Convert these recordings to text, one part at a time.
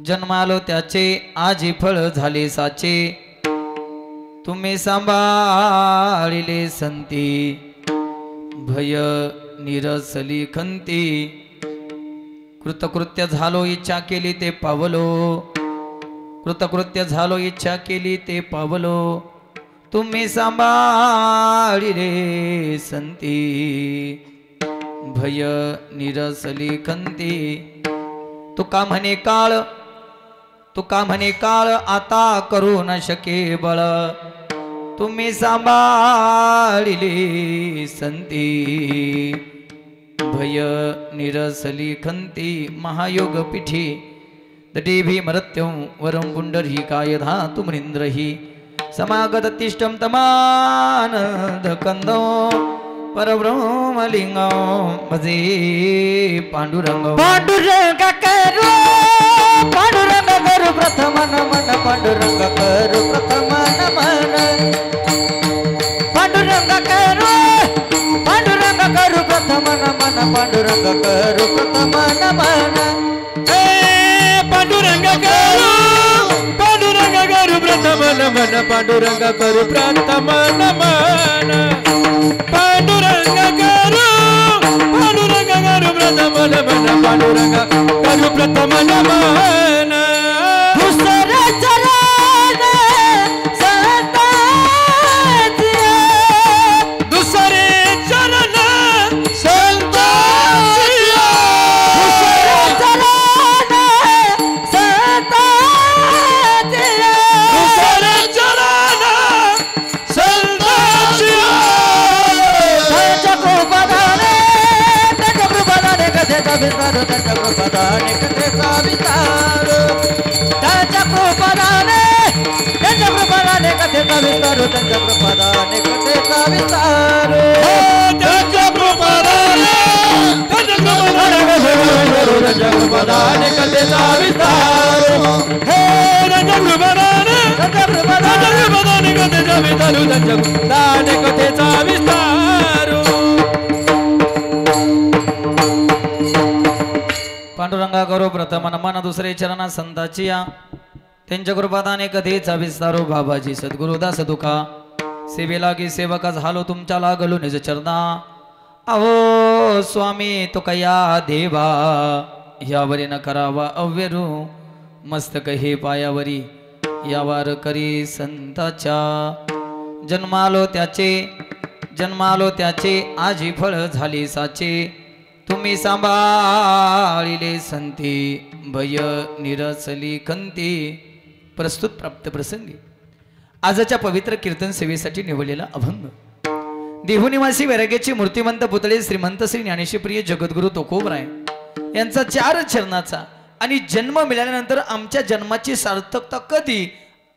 जन्मालो त्याचे आजी फळ झाले साचे तुम्ही सांभाळिले संती भय निरसली खंती कृतकृत्य झालो इच्छा केली ते पावलो कृतकृत्य झालो इच्छा केली ते पावलो तुम्ही सांभाळिले संती भय निरसली खंती तुका म्हणे काळ आता करू न शके बळ तुम्ही सांभाळिले संती भय निरसली खंती महायोग पीठी दटी भीमरत्यं वरं पुंडरीकाय धातु मृन्द्रहि समागत तिष्ठं तमानदकन्दो परब्रह्मलिंगो भजे पांडुरंग करू प्रथम नमन पांडुरंग करू प्रथम नमन पांडुरंग करू प्रथम नमन पांडुरंग करू प्रथम नमन पांडुरंग करू प्रथम नमन पांडुरंग करू प्रथम नमन पांडुरंग करू प्रथम नमन पांडुरंग करू प्रथम नमन दुसरे चरण संतांचे दुसरे चरण संतांचे दुसरे चरण संतांचे दुसरे चरण संतांचे त्यांच्या कृपादाने कथेचा विस्तार त्यांच्या कृपादाने कथेचा विस्तार त्यांच्या कृपादाने कथेचा विस्तार त्यांच्या कृपादाने कथेचा विस्तार त्यांच्या कृपादाने कथेचा विस्तार हे त्यांच्या कृपादाने कथेचा विस्तार त्यांच्या कृपादाने कथेचा विस्तार पांडुरंगा करो प्रथम नमन दुसरे चरणा संताची या त्यांच्या कृपादाने कधीचा विस्तारो बाबाजी सद्गुरुदास दुखा सेवेला की सेवका झालो तुमच्या लागलो निज चरणा अहो स्वामी तो कया देवा यावरी न करावा अव्यरू मस्तक हे पायावरी यावार करी संताच्या जन्मालो त्याचे आजी फळ झाली साचे तुम्ही सांभाळिले संती भय निरसली खंती प्रस्तुत प्राप्त प्रसंगी आजच्या पवित्र कीर्तन सेवेसाठी निवडलेला अभंग देहुनिवासी वैराग्याची मूर्तिमंत पुतळे श्रीमंत श्री ज्ञानेश्वप्रिय जगद्गुरु तुकोबराय यांचा 4 चरणाचा आणि जन्म मिळाल्यानंतर आमच्या जन्माची सार्थकता कधी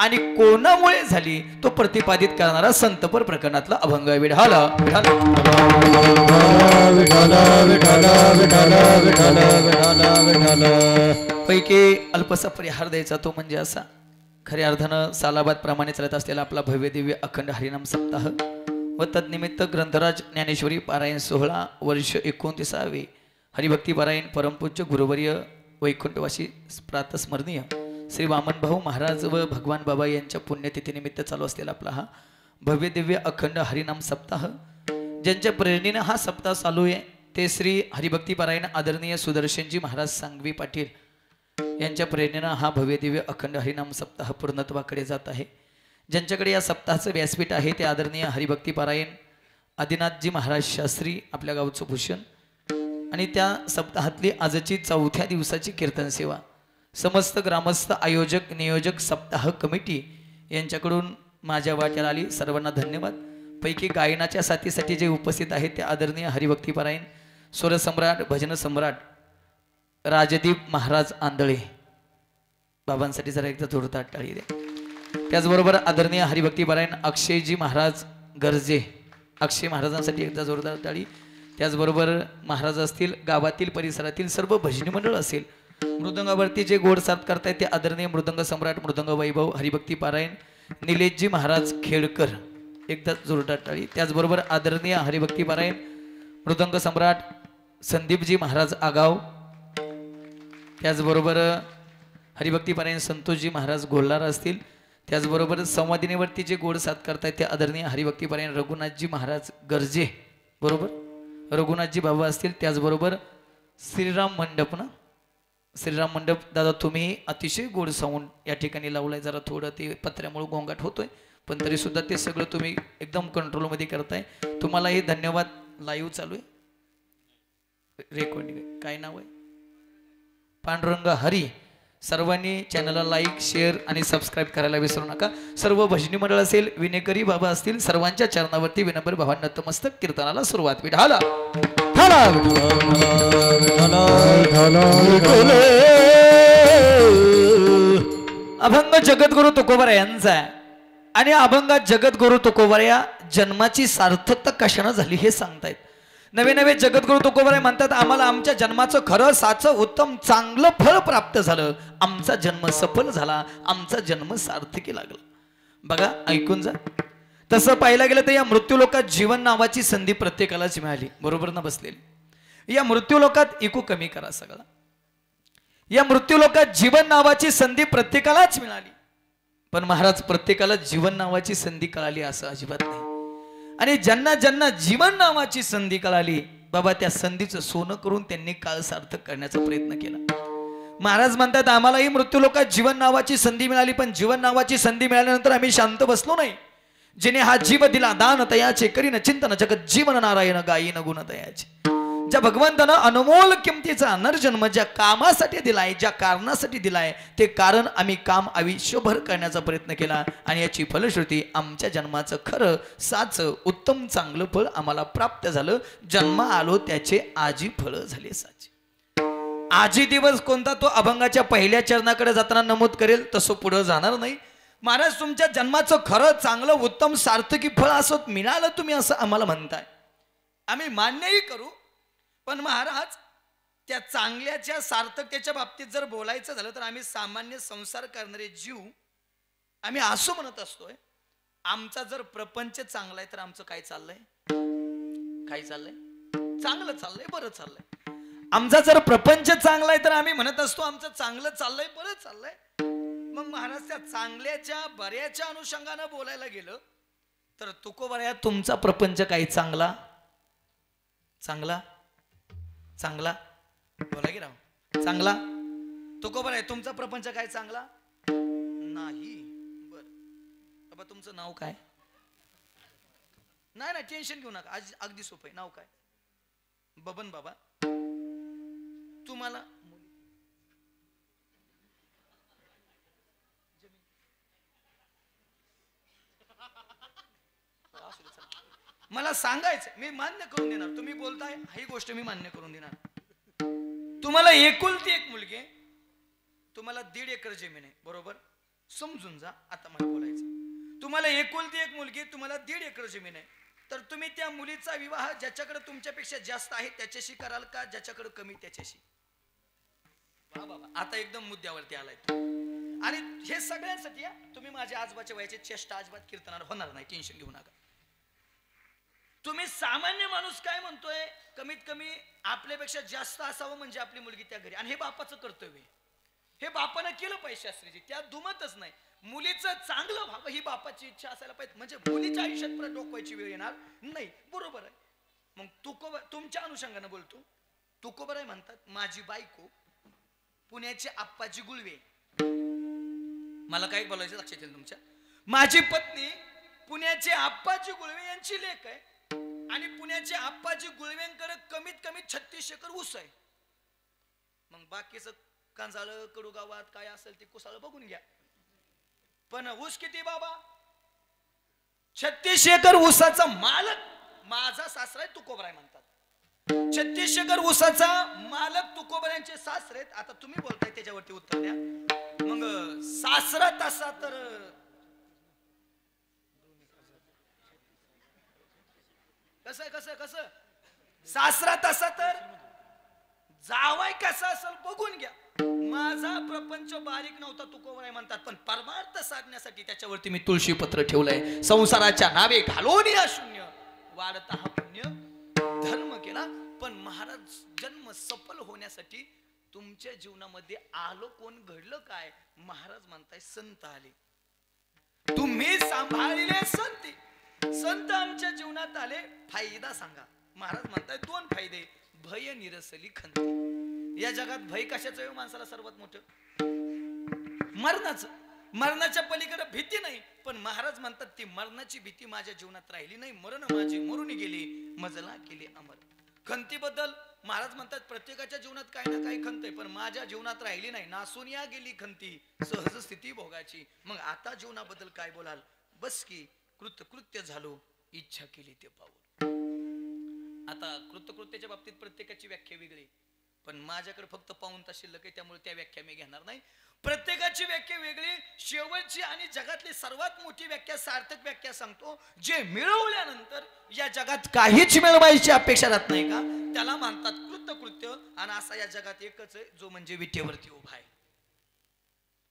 आणि कोणामुळे झाली तो प्रतिपादित करणारा संतपर प्रकरणातला अभंग आहे. विठाल पैकी अल्पसा परिहार द्यायचा तो म्हणजे असा खऱ्या अर्थानं सालाबाद प्रमाणे चालत असलेला आपला भव्य दिव्य अखंड हरिनाम सप्ताह व तद्निमित्त ग्रंथराज ज्ञानेश्वरी पारायण 16 वर्ष 29वे हरिभक्ती पारायण परमपूज्य गुरुवर्य वैकुंठवासी प्रातस्मरणीय श्री वामन भाऊ महाराज व भगवान बाबा यांच्या पुण्यतिथीनिमित्त चालू असलेला आपला हा भव्य दिव्य अखंड हरिनाम सप्ताह ज्यांच्या प्रेरणेने हा सप्ताह चालू आहे ते श्री हरिभक्ती पारायण आदरणीय सुदर्शनजी महाराज सांगवी पाटील यांच्या प्रेरणेने हा भव्य दिव्य अखंड हरिनाम सप्ताह पूर्णत्वाकडे जात आहे. ज्यांच्याकडे या सप्ताहाचं व्यासपीठ आहे ते आदरणीय हरिभक्ती पारायण आदिनाथजी महाराज शास्त्री आपल्या गावचं भूषण आणि त्या सप्ताहातली आजची 4थ्या दिवसाची कीर्तन सेवा समस्त ग्रामस्थ आयोजक नियोजक सप्ताह कमिटी यांच्याकडून माझ्या वाट्याला आली. सर्वांना धन्यवाद. पैकी गायनाच्या साथीसाठी जे उपस्थित आहेत ते आदरणीय हरिभक्ती पारायण स्वरसम्राट भजन सम्राट राजदीप महाराज आंधळे बाबांसाठी जरा एकदा जोरदार टाळी द्या. त्याचबरोबर आदरणीय हरिभक्ती पारायण अक्षयजी महाराज गरजे अक्षय महाराजांसाठी एकदा जोरदार टाळी. त्याचबरोबर महाराज असतील गावातील परिसरातील सर्व भजनी मंडळ असेल मृदंगावरती जे गोड साथ करतायत ते आदरणीय मृदंग सम्राट मृदंग वैभव हरिभक्ती पारायण निलेशजी महाराज खेडकर एकदा जोरदार टाळी. त्याचबरोबर आदरणीय हरिभक्ती पारायण मृदंग सम्राट संदीपजी महाराज आगाव त्याचबरोबर हरिभक्तीपारायण संतोषजी महाराज गोल्हार असतील, त्याचबरोबर संवादिनीवरती जे गोड साथ करतायत ते आदरणीय हरिभक्तीपारायण रघुनाथजी महाराज गर्जे, बरोबर रघुनाथजी बाबा असतील, त्याचबरोबर श्रीराम मंडप ना, श्रीराम मंडप दादा तुम्ही अतिशय गोड साऊंड या ठिकाणी लावलाय. जरा थोडं ते पत्र्यामुळे गोंगाट होतोय, पण तरी सुद्धा ते सगळं तुम्ही एकदम कंट्रोलमध्ये करताय. तुम्हालाही धन्यवाद. लाईव्ह चालू आहे, रेकॉर्डिंग काय नाव आहे, पांडुरंग हरी. सर्वांनी चॅनलला लाईक शेअर आणि सबस्क्राईब करायला विसरू नका. सर्व भजनी मंडळ असेल, विनेकरी बाबा असतील, सर्वांच्या चरणावरती विनम्र भावांना नतमस्तक. कीर्तनाला सुरुवात. विठाला अभंग जगद्गुरु तुकोबार यांचा आहे. आणि अभंगात जगद्गुरु तुकोबार या जन्माची सार्थकता कशाने झाली हे सांगतायत. नवे नवे जगद्गुरु तुकोबार म्हणतात, आम्हाला आमच्या जन्माचं खरं साचं उत्तम चांगलं फळ प्राप्त झालं. आमचा जन्म सफल झाला, आमचा जन्म सार्थकी लागला. बघा ऐकून जा. तसं पाहायला गेलं तर या मृत्यूलोकात जीवन नावाची संधी प्रत्येकालाच मिळाली, बरोबर ना बसलेली. या मृत्यूलोकात इकू कमी करा सगळा. या मृत्यूलोकात जीवन नावाची संधी प्रत्येकालाच मिळाली, पण महाराज प्रत्येकाला जीवन नावाची संधी कळाली असं अजिबात नाही. आणि ज्यांना ज्यांना जीवन नावाची संधी कळाली, बाबा त्या संधीचं सोनं करून त्यांनी काळ सार्थक करण्याचा प्रयत्न केला. महाराज म्हणतात, आम्हालाही मृत्यूलोकात जीवन नावाची संधी मिळाली, पण जीवन नावाची संधी मिळाल्यानंतर आम्ही शांत बसलो नाही. जिने हा जीव दिला दान तयाचे, करीन चिंतन जगत जीवन नारायण गायीन गुण तयाचे. ज्या भगवंतानं अनमोल किमतीचा नरजन्म ज्या कामासाठी दिलाय, ज्या कारणासाठी दिलाय, ते कारण आम्ही काम आयुष्यभर करण्याचा प्रयत्न केला. आणि याची फलश्रुती आमच्या जन्माचं खरं साचं उत्तम चांगलं फळ आम्हाला प्राप्त झालं. जन्म आलो त्याचे आजी फळ झाले साचे. आजी दिवस कोणता तो अभंगाच्या पहिल्या चरणाकडे जाताना नमूद करेल, तसं पुढे जाणार नाही. महाराज तुमच्या जन्माचं खरं चांगलं उत्तम सार्थकी फळ असं मिळालं तुम्ही असं आम्हाला म्हणताय, आम्ही मान्यही करू. पण महाराज त्या चांगल्याच्या सार्थकतेच्या बाबतीत जर बोलायचं झालं तर आम्ही सामान्य संसार करणारे जीव आम्ही असं म्हणत असतोय, आमचा जर प्रपंच चांगला आहे तर आमचं काय चाललंय, काय चाललंय, चांगलं चाललंय, बरं चाललंय. आमचा जर प्रपंच चांगला आहे तर आम्ही म्हणत असतो आमचं चांगलं चाललंय, बरं चाललंय. मग महाराज त्या चांगल्याच्या बऱ्याच्या अनुषंगानं बोलायला गेलं तर तुकोबार तुमचा प्रपंच काही चांगला, चांगला, चांगला बोला की राव, चांगला. तुकोबार आहे तुमचा प्रपंच काय चांगला नाही. बर बाबा तुमचं नाव काय, नाही नाही टेन्शन घेऊ नका, आज अगदी सोपं आहे. नाव काय, बबन बाबा. तुम्हाला मला सांगायचं, मी मान्य करून देणार. तुम्ही बोलताय ही गोष्ट मी मान्य करून देणार. तुम्हाला एकुलती एक मुलगी, तुम्हाला 1.5 एकर जमीन आहे, बरोबर, समजून जा. आता मला बोलायचं, तुम्हाला एकुलती एक मुलगी, तुम्हाला 1.5 एकर जमीन आहे, तर तुम्ही त्या मुलीचा विवाह ज्याच्याकडे तुमच्यापेक्षा जास्त आहे त्याच्याशी कराल का ज्याच्याकडे कमी त्याच्याशी? वा बाबा, आता एकदम मुद्द्यावरती आलाय तुम्ही. आणि हे सगळ्यांसाठी तुम्ही माझ्या आजोबाच्या वयाचे चेष्टा अजिबात कीर्तनार होणार नाही, टेन्शन घेऊ नका. तुम्ही सामान्य माणूस काय म्हणतोय, कमीत कमी आपल्यापेक्षा जास्त असावं म्हणजे आपली मुलगी त्या घरी. आणि हे बापाचं कर्तव्य, हे बापानं केलं पाहिजे शास्त्रीजी, त्यात दुमतच नाही. मुलीचं चांगलं व्हावं ही बापाची इच्छा असायला पाहिजे, म्हणजे मुलीच्या आयुष्यात परत डोकवायची वेळ येणार नाही. बरोबर आहे. मग तुकोबार तुमच्या अनुषंगाने बोलतो. तुकोबार म्हणतात, माझी बायको पुण्याची आप्पाजी गुळवे, मला काय बोलायचं लक्षात येईल तुमच्या, माझी पत्नी पुण्याचे आप्पाजी गुळवे यांची लेक आहे. आणि पुण्याचे आप्पाजी गुळवेंकडे कमीत कमी 36 एकर ऊस आहे. मग बाकीचं कांजाळ कडू गावात काय असेल ते कुसाळ बघून घ्या. पण ऊस किती बाबा, 36 एकर ऊसाचा मालक माझा सासरा आहे, तुकोबार म्हणतात. 36 एकर ऊसाचा मालक तुकोबार यांचे सासरे. आता तुम्ही बोलताय त्याच्यावरती उत्तर द्या. मग सासरा तसा तर कसं कसं कसं, सासरा तसा तर जावाय कसा असेल बघून घ्या. माझा प्रपंच बारीक नव्हता तुकोबार म्हणतात, पण परमार्थ साधण्यासाठी त्याच्यावरती मी तुळशी पत्र ठेवलंय. संसाराच्या नावे घालून या शून्य वाढता हा पुण्य धर्म केला. पण महाराज जन्म सफल होण्यासाठी तुमच्या जीवनामध्ये आलो कोण, घडलं काय? महाराज म्हणताय संत आले, तुम्ही सांभाळले संत. संत आमच्या जीवनात आले, फायदा सांगा. महाराज म्हणताय 2 फायदे. भय निरसली खंती. या जगात भय कशाचं आहे माणसाला? सर्वात मोठं मरणाचं. मरणाच्या पलीकडे भीती नाही. पण महाराज म्हणतात ती मरणाची भीती माझ्या जीवनात राहिली नाही. मरण माझी मरून गेली, मजला केली अमर. खंतीबद्दल महाराज म्हणतात प्रत्येकाच्या जीवनात काही ना काही खंत आहे, पण माझ्या जीवनात राहिली नाही. नासून या गेली खंती, सहज स्थिती भोगाची. मग आता जीवनाबद्दल काय बोलाल? बस की कृतकृत्य झालो, इच्छा केली ते पाऊल. आता कृतकृत्याच्या बाबतीत प्रत्येकाची व्याख्या वेगळी, पण माझ्याकडे फक्त पाऊण तास शिल्लक आहे, त्यामुळे त्या व्याख्या मी घेणार नाही. प्रत्येकाची व्याख्या वेगळी. शेवटची आणि जगातली सर्वात मोठी व्याख्या, सार्थक व्याख्या सांगतो. जे मिळवल्यानंतर या जगात काहीच मिळवायची अपेक्षा राहत नाही का, त्याला म्हणतात कृतकृत्य. आणि असा या जगात एकच आहे, जो म्हणजे विटेवरती उभा आहे.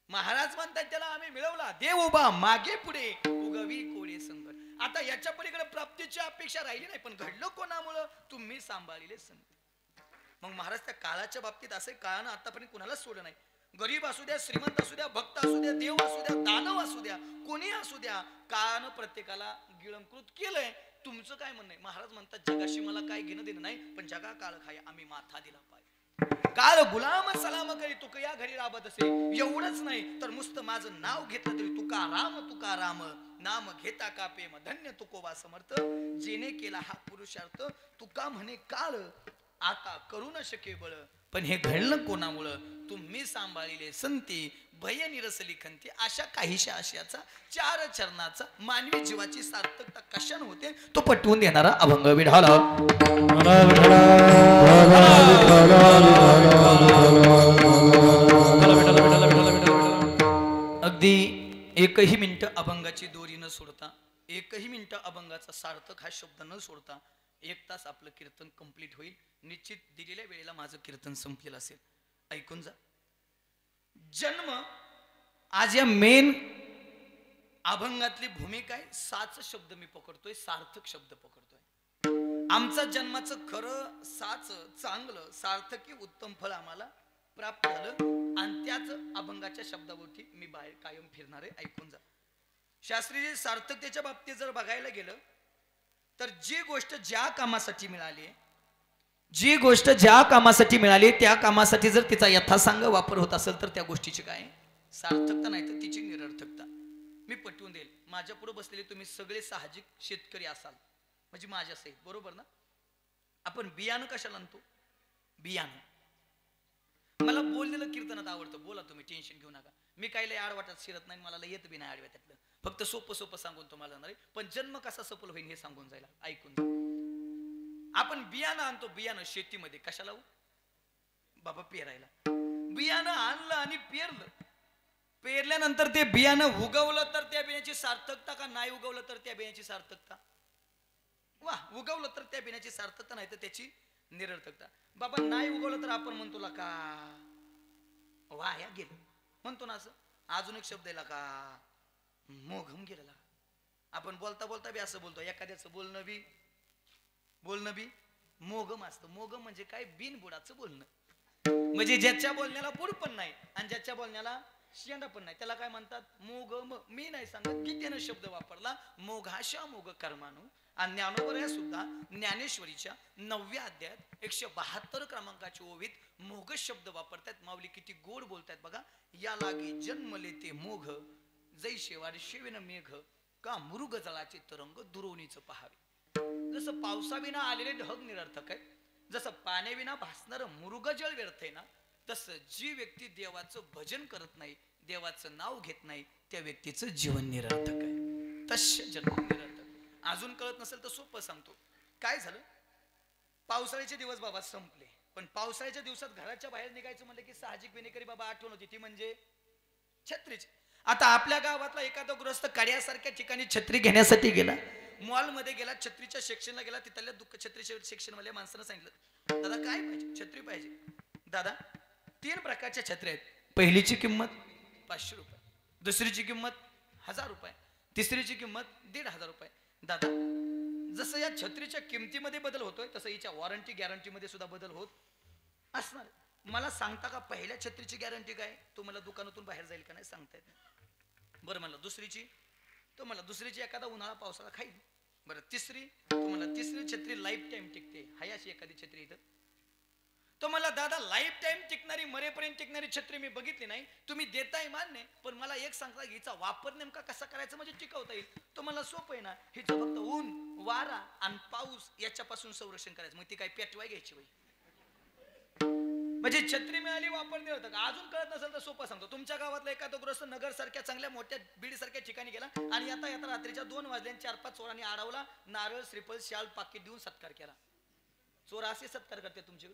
महाराज म्हणतात त्याला आम्ही मिळवला, देव उभा मागे पुढे, उगवी कोडे संकट. आता याच्या पलीकडे प्राप्तीची अपेक्षा राहिली नाही, पण घडलं कोणामुळं? तुम्ही सांभाळलेले संत. मग महाराज त्या काळाच्या बाबतीत असे, काळानं आतापर्यंत कुणालाच सोडलं नाही. गरीब असू द्या, श्रीमंत असू द्या, भक्त असू द्या, देव असू द्या, दानव असू द्या, कोणी असू द्या, काळानं प्रत्येकाला गिळंकृत केलंय. तुमचं काय म्हणणं आहे? महाराज म्हणतात जगाशी मला काय घेणं देणं नाही, पण जगा काळ खाय आम्ही माथा दिला पाहिजे. काळ गुलाम सलाम करी तुक या घरी राबत असे. एवढंच नाही तर नुसतं माझं नाव घेतलं तरी तुका राम नाम घेता का प्रेम धन्य तुकोबा समर्थ. जेने केला हा पुरुषार्थ, तुका म्हणे काळ आता करू न शके बळ. पण हे घडलं कोणामुळं? तुम्ही सांभाळलेले संती, भय निरसली खंती. अशा काहीशा आशयाचा 4 चरणाचा मानवी जीवाची सार्थकता कशाने होते तो पटवून देणारा अभंग विढाला. अगदी एकही मिनिट अभंगाची दोरी न सोडता, एकही मिनिट अभंगाचा सार्थक हा शब्द न सोडता 1 तास आपलं कीर्तन कंप्लीट होईल. निश्चित दिलेल्या वेळेला माझं कीर्तन संपलेलं असेल. ऐकून जा. जन्म आज या मेन अभंगातली भूमिका आहे. 7 शब्द मी पकडतोय, सार्थक शब्द पकडतोय. आमचा जन्माचं खरं, साचं, चांगलं, सार्थकी उत्तम फळ आम्हाला प्राप्त झालं आणि त्याच अभंगाच्या शब्दावरती मी बाहेर कायम फिरणार आहे. ऐकून जा. शास्त्रीय सार्थकतेच्या बाबतीत जर बघायला गेलं तर जी गोष्ट ज्या कामासाठी मिळाली, जी गोष्ट ज्या कामासाठी मिळाली त्या कामासाठी जर तिचा यथासांग वापर होत असेल तर त्या गोष्टीची काय सार्थकता, नाही तर तिची निरर्थकता. मी पटवून देईल. माझ्या पुढे बसलेले तुम्ही सगळे साहजिक शेतकरी असाल, म्हणजे माझ्या सहित, बरोबर ना? आपण बियाणं कशाला आणतो? बियाणं. मला बोललेलं कीर्तनात आवडतं. बोला तुम्ही, टेन्शन घेऊ नका. मी काही लय आडवाटात शिरत नाही, मला येत बी नाही आडव्या त्यातलं. फक्त सोपं सोपं सांगून तुम्हाला जाणार आहे. पण जन्म कसा सफल होईल हे सांगून जायला. ऐकून जा. आपण बियाणं आणतो. बियाणं शेतीमध्ये कशाला लावू? बाबा पेरायला. बियाणं आणलं आणि पेरलं. पेरल्यानंतर ते बियाणं उगवलं तर त्या बियाण्याची सार्थकता का नाही उगवलं तर त्या बियाण्याची सार्थकता? वा, उगवलं तर त्या बियाण्याची सार्थकता, नाही तर त्याची निरर्थकता. बाबा नाही उगवलं तर आपण म्हणतो ला का वाया गेलं म्हणतो ना. असं अजून एक शब्द आहे का मोघम गेलेला. आपण बोलता बोलता बी असं बोलतो. एखाद्याचं बोलणं बी मोगम असतं. मोगम म्हणजे काय? बिनबुडाचं बोलणं. म्हणजे ज्याच्या बोलण्याला बुड पण नाही आणि ज्याच्या बोलण्याला शेंडा पण नाही, त्याला काय म्हणतात? मोगम. मी नाही सांगत, गीतेनं शब्द वापरला, मोघाशा मोग कर्मानु. आणि ज्ञानोबऱ्या सुद्धा ज्ञानेश्वरीच्या 9व्या अध्यायात 172 क्रमांकाच्या ओवीत मोघ शब्द वापरतात. माऊली किती गोड बोलतात बघा. या लागे जन्मले ते मोघ, जैसे वारशेविन मेघ, का मृग जळाचे तरंग दुरोणीच पहावे. जसं पावसाविना आलेले ढग निरर्थक आहे, जसं पाण्याविना भासणारं मृगजळ व्यर्थ आहे ना, तसं जी व्यक्ती देवाचं भजन करत नाही, देवाचं नाव घेत नाही, त्या व्यक्तीचं जीवन निरर्थक आहे. तस्य जन्म निरर्थक. अजून कळत नसेल तर सोपं सांगतो. काय झालं? पावसाळ्याचे दिवस बाबा संपले, पण पावसाळ्याच्या दिवसात घराच्या बाहेर निघायचं म्हणलं की साहजिक विनेकरी बाबा आठवण होती, ती म्हणजे छत्रीची. आता आपल्या गावातला एखादा गृहस्थ कड्यासारख्या ठिकाणी छत्री घेण्यासाठी गेला, मॉल मध्ये गेला, छत्रीच्या सेक्शनला गेला. तिथल्या छत्रीच्या सेक्शन वाल्या माणसानं सांगितलं, दादा काय पाहिजे? छत्री पाहिजे. दादा 3 प्रकारच्या छत्र्या आहेत. पहिलीची किंमत 500 रुपये, दुसरीची किंमत 1000 रुपये, तिसरीची किंमत 1500 रुपये. दादा जसं या छत्रीच्या किमतीमध्ये बदल होतोय तसं हिच्या वॉरंटी गॅरंटी मध्ये सुद्धा बदल होत असणार. मला सांगता का पहिल्या छत्रीची गॅरंटी काय? तो मला दुकानातून बाहेर जाईल का नाही सांगता येत नाही. बरं मला दुसरीची, तो मला दुसरीची एखादा उन्हाळा पावसाळा खाईल. बरं तिसरी, तो मला तिसरी छत्री लाईफ टाइम टिकते. हाय अशी एखादी छत्री इथं? तो मला दादा लाईफ टाइम टिकणारी मरेपर्यंत टिकणारी छत्री मी बघितली नाही. तुम्ही देताय मान्य, पण मला एक सांगता हिचा वापर नेमका कसा करायचा म्हणजे टिकवता येईल. तो मला सोपं आहे ना, हिचं फक्त ऊन वारा आणि पाऊस याच्यापासून संरक्षण करायचं. मग ती काय पेटवाय घ्यायची बाई? म्हणजे छत्री मिळाली वापरणे होतं का? अजून कळत नसेल तर सोपं सांगतो. तुमच्या गावातला एखादा ग्रस्त नगर सारख्या चांगल्या मोठ्या बीड सारख्या ठिकाणी गेला आणि आता येता रात्रीच्या 2 वाजल्या 4-5 चोरांनी अडवला. नारळ श्रीफळ शाल पाकिट देऊन सत्कार केला. चोर असे सत्कार करते तुमचे?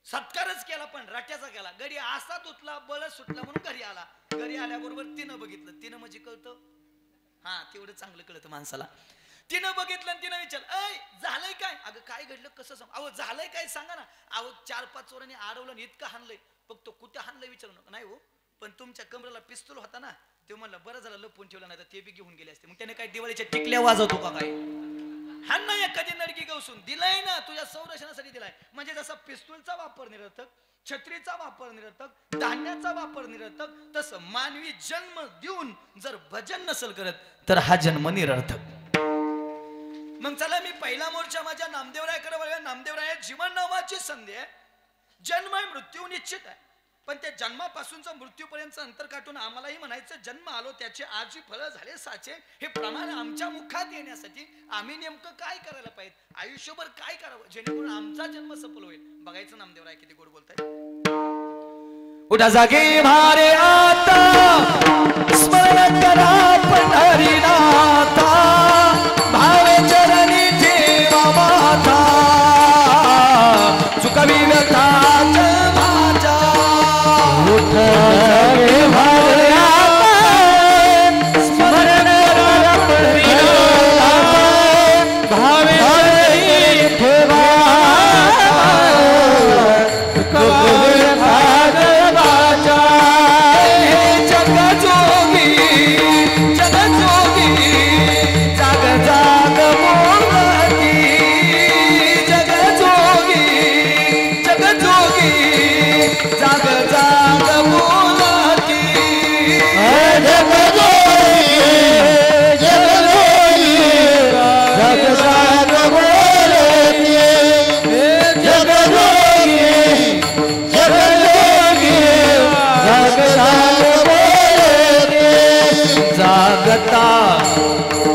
सत्कारच केला पण राट्याचा केला. गडी असा तुटला बळच सुटला म्हणून घरी आला. घरी आल्याबरोबर तिनं बघितलं. तिनं म्हणजे कळतं, हा तेवढं चांगलं कळतं माणसाला. तिनं बघितलं आणि तिनं विचार, ऐ झालंय काय? अगं काय घडलं कसं सांग? अहो झालंय काय सांगा ना. अहो 4-5 चोरांनी अडवलं आणि इतकं हाणलंय. फक्त कुठं हाणलंय विचारू नका. नाही हो, पण तुमच्या कमरेला पिस्तूल होता ना, ते म्हणलं बरं झालं लपून ठेवलं, नाही तर ते बी घेऊन गेले असते. मग त्याने काय दिवाळीच्या टिकल्या वाजवतो का काय? हाण ना एखादी नडकी गवसून. दिलाय ना तुझ्या संरक्षणासाठी दिलाय. म्हणजे जसा पिस्तूलचा वापर निरर्थक, छत्रीचा वापर निरर्थक, धान्याचा वापर निरर्थक, तसं मानवी जन्म देऊन जर भजन नसेल करत तर हा जन्म निरर्थक. मग चला मी पहिला मोर्चा माझ्या नामदेवरायाकडे वळूया. नामदेवराय जीवन नावाची संधी आहे. जन्म आहे, मृत्यू निश्चित आहे, पण त्या जन्मापासूनचा मृत्यूपर्यंतचं अंतर काढून आम्हालाही म्हणायचं जन्म आलो त्याचे आजी फळं झाले साचे. हे प्रमाण आमच्या मुखात येण्यासाठी आम्ही नेमकं काय करायला पाहिजे, आयुष्यभर काय करावं जेणेकरून आमचा जन्म सफल होईल. बघायचं नामदेवराय किती गोड बोलताय. उठा जागे भारे आता स्मरण करा पंढरीनाथा. भावे चरणी ठेवा माथा. चुकवी व्यथा माझा. उठा जागे भारे आता स्मरण करा पंढरीनाथा. भावे चरणी ठेवा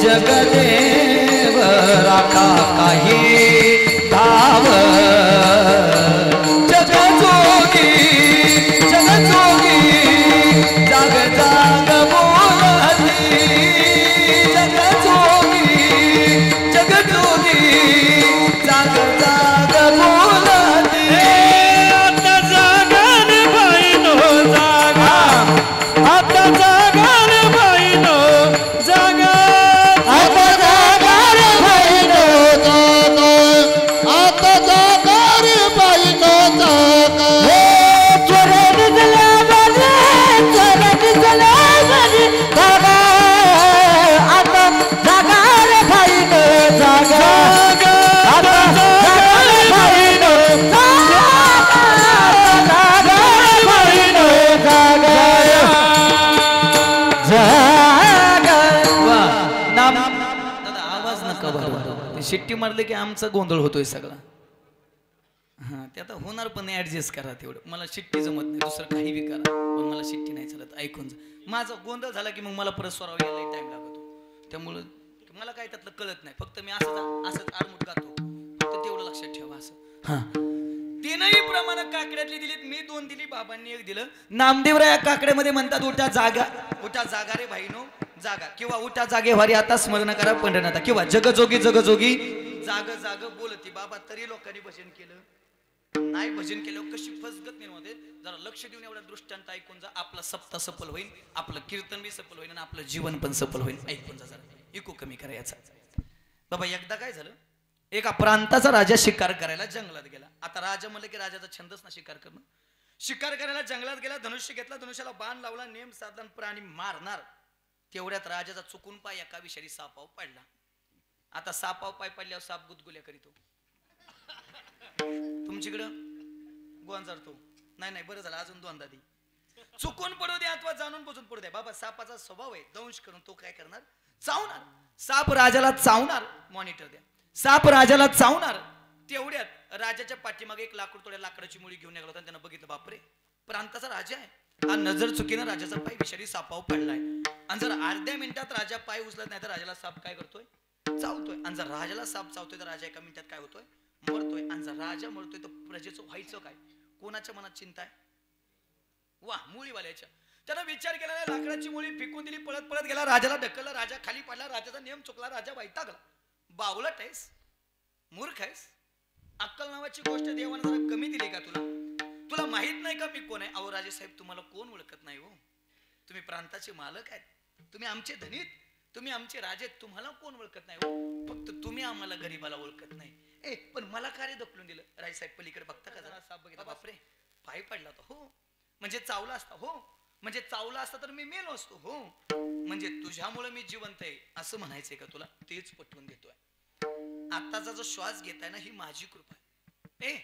जगदेव राखा काही धाव. जगजोगी जगजोगी जाग जाग बोलती. जगजोगी जगजोगी जाग जाग बोलती. आता जागा रे बाईनो जागा. आता जागा रे बाईनो जागा. शिट्टी मारले की आमचा गोंधळ होतोय सगळा. हा ते आता होणार पण नाही. ऍडजस्ट करा तेवढं. मला शिट्टी जमत नाही, दुसरं काही बी करा, पण मला शिट्टी नाही चालत. ऐकून जा. माझा गोंधळ झाला की मग मला परत स्वराव यायला टाइम लागतो. त्यामुळं मला काय त्यातलं कळत नाही. फक्त मी असंच आडमुठ गातो. फक्त तेवढं लक्षात ठेवा. असं हा 3ही प्रमाण काकड्यातली दिलीत. मी 2 दिली, बाबांनी 1 दिलं. नामदेवराया काकड्यामध्ये म्हणतात उठा जागा रे भाईनो जागा, किंवा उठा जागे वारी आता स्मरण करा पंढरनाथा, किंवा जगजोगी जगजोगी जाग जाग बोलती. बाबा तरी लोकांनी भजन केलं नाही. भजन केलं कशी फसगत निर्माण होते. जरा लक्ष देऊन एवढा दृष्टांत ऐकून जा. आपला सप्ताह सफल होईल, आपलं कीर्तन बी सफल होईल आणि आपलं जीवन पण सफल होईल. ऐकून जा. जरा इको कमी करायचा. बाबा एकदा काय झालं, एका प्रांताचा राजा शिकार करायला जंगलात गेला. आता राजा म्हणलं की राजाचा छंदच ना शिकार करणं. शिकार करायला जंगलात गेला, धनुष्य घेतला, धनुष्याला बाण लावला, नेम साधला, प्राणी मारणार. तेवढ्यात राजाचा चुकून पाय एका विषारी सापाव पडला. आता सापाव पाय पडल्यावर साप गुदगुल्या करीतो. तुमच्याकडं गोंजारतो. नाही नाही बरं झालं अजून दोनदा दे. चुकून पडू द्या अथवा जाणून बुजून पडू द्या. बाबा सापाचा स्वभाव आहे दंश करून तो काय करणार चावणार. साप राजाला चावणार. मॉनिटर द्या. साप राजाला चावणार. तेवढ्यात राजाच्या पाठीमागे एक लाकूड तोड्या लाकडाची मुळी घेऊन निघाला होता. त्यानं बघितलं बापरे प्रांताचा राजा आहे हा. नजर चुकीनं राजाचा पाय विषारी सापावर पडलाय. आणि जर अर्ध्या मिनिटात राजा पाय उचलत नाही तर राजाला साप काय करतोय चावतोय. आणि जर राजाला साप चावतोय तर राजा एका मिनिटात काय होतोय मरतोय. आणि जर राजा मरतोय तर प्रजेचं व्हायचं काय. कोणाच्या मनात चिंता आहे वा मुळीवाल्याच्या. त्यानं विचार केला नाही. लाकडाची मुळी फेकून दिली. पळत पळत गेला. राजाला ढकललं. राजा खाली पडला. राजाचा नियम चुकला. राजा वैतागला. बावळट आहेस मूर्ख आहेस. अक्कल नावाची गोष्ट देवाने जरा कमी दिली का तुला. तुला माहित नाही का मी कोण आहे. अहो राजे साहेब तुम्हाला कोण ओळखत नाही हो. तुम्ही प्रांताचे मालक आहेत. तुम्ही आमचे धनीत. तुम्ही आमचे राजे. तुम्हाला कोण ओळखत नाही हो. फक्त तुम्ही आम्हाला गरीबाला ओळखत नाही. ए पण मला कार्य दखलून दिलं. राजे साहेब पलीकडे बघता का जरा साप बघितला. बापरे पाय पडला होता हो. म्हणजे चावला असता हो. म्हणजे चावला असता तर मी मेलो असतो हो. म्हणजे तुझ्यामुळे मी जिवंत आहे असं म्हणायचंय का तुला. तेच पटवून देतोय. आताचा जो श्वास घेताय ना ही माझी कृपा आहे. ए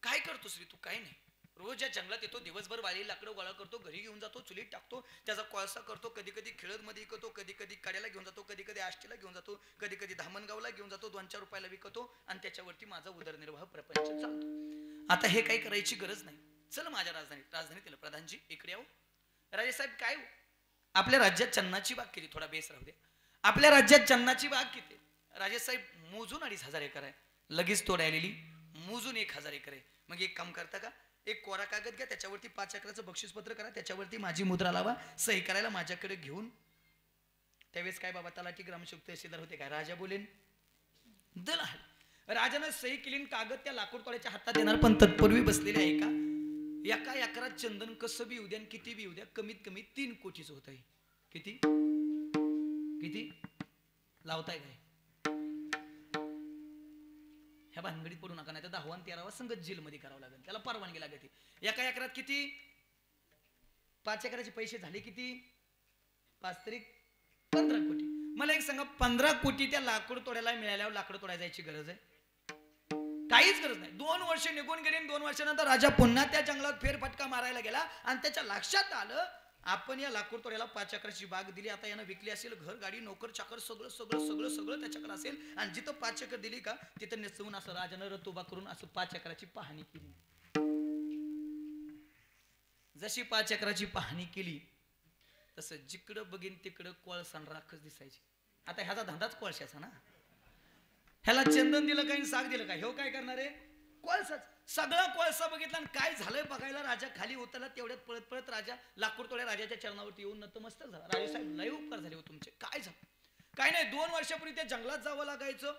काय करतोस रे तू. काय नाही. रोज या जंगलात येतो. दिवसभर वाळी लाकडं गोळा करतो. घरी घेऊन जातो. चुलीत टाकतो. त्याचा कोळसा करतो. कधी कधी खेळत मध्ये विकतो. कधी कधी कड्याला घेऊन जातो. कधी कधी आष्टीला घेऊन जातो. कधी कधी धामणगावला घेऊन जातो. 2-4 रुपयाला विकतो. आणि त्याच्यावरती माझा उदरनिर्वाह प्रपंच चालतो. आता हे काही करायची गरज नाही. चल माझ्या राजधानीत प्रधानजी इकडे यावं. राजेसाहेब काय हो आपल्या राज्यात चन्नाची बाग किती. थोडा बेस राहू दे. आपल्या राज्यात चन्नाची बाग किती. राजेसाहेब मोजून 2,500 एकर आहे. लगेच तोड आलेली मोजून 1,000 एकर आहे. मग एक काम करता का एक कोरा कागद घ्या. त्याच्यावरती 5 एकराचं बक्षीसपत्र करा. त्याच्यावरती माझी मुद्रा लावा. सही करायला माझ्याकडे घेऊन. त्यावेळेस काय बाबा तलाठी ग्रामसेवक तहसीलदार होते काय. राजा बोलेन दलाल. राजानं सही केली. कागद त्या लाकूड तोड्याच्या हातात देणार. पण तत्पूर्वी बसलेले आहे का एका एकरात चंदन कसं बी येऊ द्या किती बी येऊ द्या कमीत कमी 3 कोटीच होत आहे. किती किती लावताय काय. ह्या भानगडीत पडू नका. नाही तर 10वा आणि 13वा संगत जेलमध्ये करावं लागेल. त्याला परवानगी लागते. एका एकरात किती 5 एकराचे पैसे झाले किती 5 तरी 15 कोटी. मला एक सांगा 15 कोटी त्या लाकूड तोड्याला मिळाल्यावर लाकूड तोडायला जायची गरज आहे काहीच गरज नाही. 2 वर्ष निघून गेली. 2 वर्षानंतर राजा पुन्हा त्या जंगलात फेरफटका मारायला गेला. आणि त्याच्या लक्षात आलं आपण या लाकूड तोड्याला 5 एकराची बाग दिली. आता यानं विकली असेल. घर गाडी नोकर चाकर सगळं सगळं सगळं सगळं त्याच्याकडे असेल. आणि जिथं 5 एकर दिली का तिथं नेसवून असं राजानं रथ उभा करून असं 5 एकराची पाहणी केली. जशी 5 एकराची पाहणी केली तसं जिकडं बघीन तिकडं कोळसा राखच दिसायची. आता ह्याचा धंदाच कोळशाचा ना. ह्याला चंदन दिलं काय साग दिलं काय. हे काय करणार आहे कोळसाच. सगळा कोळसा बघितला आणि काय झालंय बघायला राजा खाली उतरला. तेवढ्यात पळत पळत राजा लाकूड तोड्या राजाच्या चरणावरती येऊन नतमस्तक झाला. राजेसाहेब लय उपकार झाले हो तुमचे. काय झालं काय नाही. 2 वर्षापूर्वी त्या जंगलात जावं लागायचं.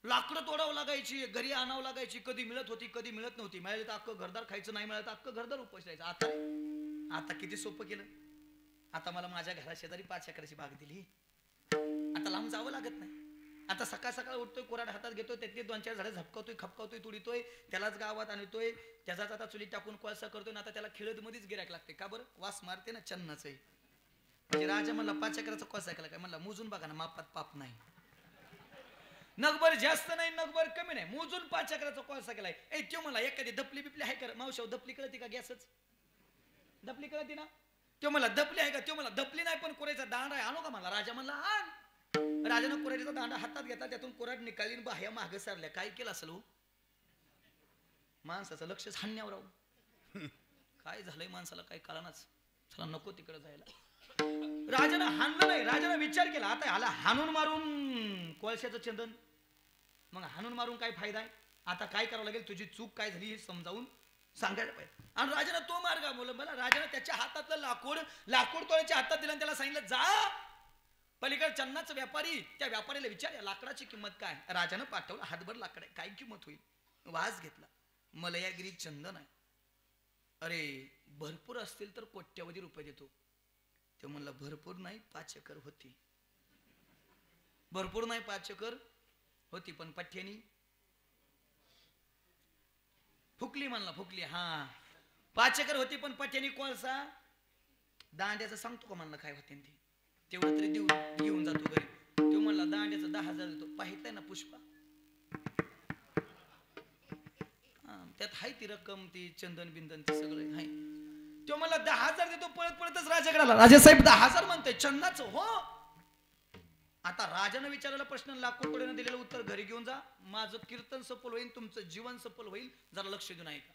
लाकडं तोडावं लागायची. घरी आणावं लागायची. कधी मिळत होती कधी मिळत नव्हती. मिळाली तर अख्खं घरदार खायचं. नाही मिळालं तर अख्खं घरदार उपास राहायचं. आता किती सोपं केलं. आता मला माझ्या घरा शेजारी 5 एकराची बाग दिली. आता लांब जावं लागत नाही. आता सकाळ सकाळ उठतोय कोराड हातात घेतोय. त्यातली 2-4 झाडं झपकावतोय खपकावतोय तुडितोय. त्यालाच गावात आणतोय. त्याचाच आता चुलीत टाकून कोळसा करतोय. आता त्याला खेळत मध्येच गिरायक लागते. का बरं वास मारते ना चन्नाच. म्हणजे राजा म्हणला 5 एकराचा कोळसा केला काय. म्हणला मोजून बघा ना मापात पाप नाही. नगभर जास्त नाही नगभर कमी नाही. मोजून 5 एकराचा कोळसा केलाय. ए त्यो मला एखादी दपली बिपली आहे का मावशाव. दपली कळती का गॅसच दपली कळती ना. तो मला दपली आहे का. तो मला दपली नाही पण कोऱ्याचा दांडा आहे आणू का मला. राजा म्हणला आण. राजानं कोराडीचा दांडा हातात घेतला. त्यातून कोराड निकाली. बाह्या मागे सारल्या. काय केलं असेल माणसाचं लक्षच हाणण्यावर राहू. काय झालंय माणसाला काय कळनाच. चला नको तिकडे जायला. राजानं हाणलं नाही. राजानं विचार केला आता ह्याला हाणून मारून कोळशाचं चंदन. मग हाणून मारून काय फायदा आहे. आता काय करावं लागेल. तुझी चूक काय झाली हे समजावून सांगायला पाहिजे. आणि राजानं तो मार्ग बोल. मला राजानं त्याच्या हातातलं लाकूड तोड्याच्या हातात दिलं. आणि त्याला सांगितलं जा पलीकडे चन्नाचा व्यापारी. त्या व्यापाऱ्याला विचार या लाकडाची किंमत काय. राजानं पाठवलं. हातभर लाकड आहे काय किंमत होईल. वास घेतला. मलयागिरी चंदन आहे. अरे भरपूर असतील तर कोट्यावधी रुपये देतो. ते म्हणला भरपूर नाही 5 एकर होती. भरपूर नाही 5 एकर होती पण पठ्ठ्यानी फुकली. म्हणला फुकली. हा 5 एकर होती पण पठ्ठ्यानी कोळसा दांड्याचं सांगतो का म्हणलं काय होते ते. तेवढं तरी घेऊन जातो घरी. तो म्हणला दांड्याचं 10,000 देतो. पाहिजे ना पुष्पा. त्यात हाय ती रक्कम, ती चंदन बिंदन ते सगळं हाय. तो मला 10,000 देतो, पळत पळतच राजाकडे आला. राजासाहेब 10,000 म्हणतोय, चंदनाचं हो. आता राजाने विचारलेला प्रश्न लाखो कोटीनं दिलेलं उत्तर घरी घेऊन जा. माझं कीर्तन सफल होईल, तुमचं जीवन सफल होईल, जरा लक्ष देऊन ऐका.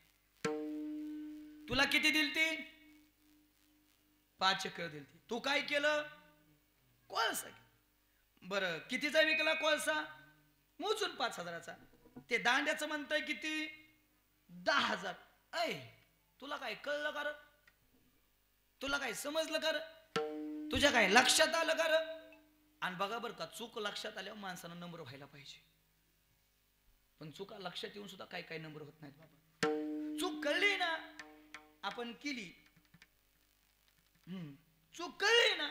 तुला किती दिलती? 5 एकर दिलती. तू काय केलं? कोळसा. बरं कितीचा विकला कोळसा? मोजून 5,000चा. ते दांड्याचं म्हणताय किती? 10,000. ऐ तुला काय कळलं का? तुला काय समजलं का? तुझ्या काय लक्षात आलं का? आणि बघा बरं का, चूक लक्षात आल्यावर माणसानं नम्र व्हायला पाहिजे. पण चुका लक्षात येऊन सुद्धा काय काय नम्र होत नाहीत बाबा. चूक कळली ना, आपण केली. चूक कळली ना,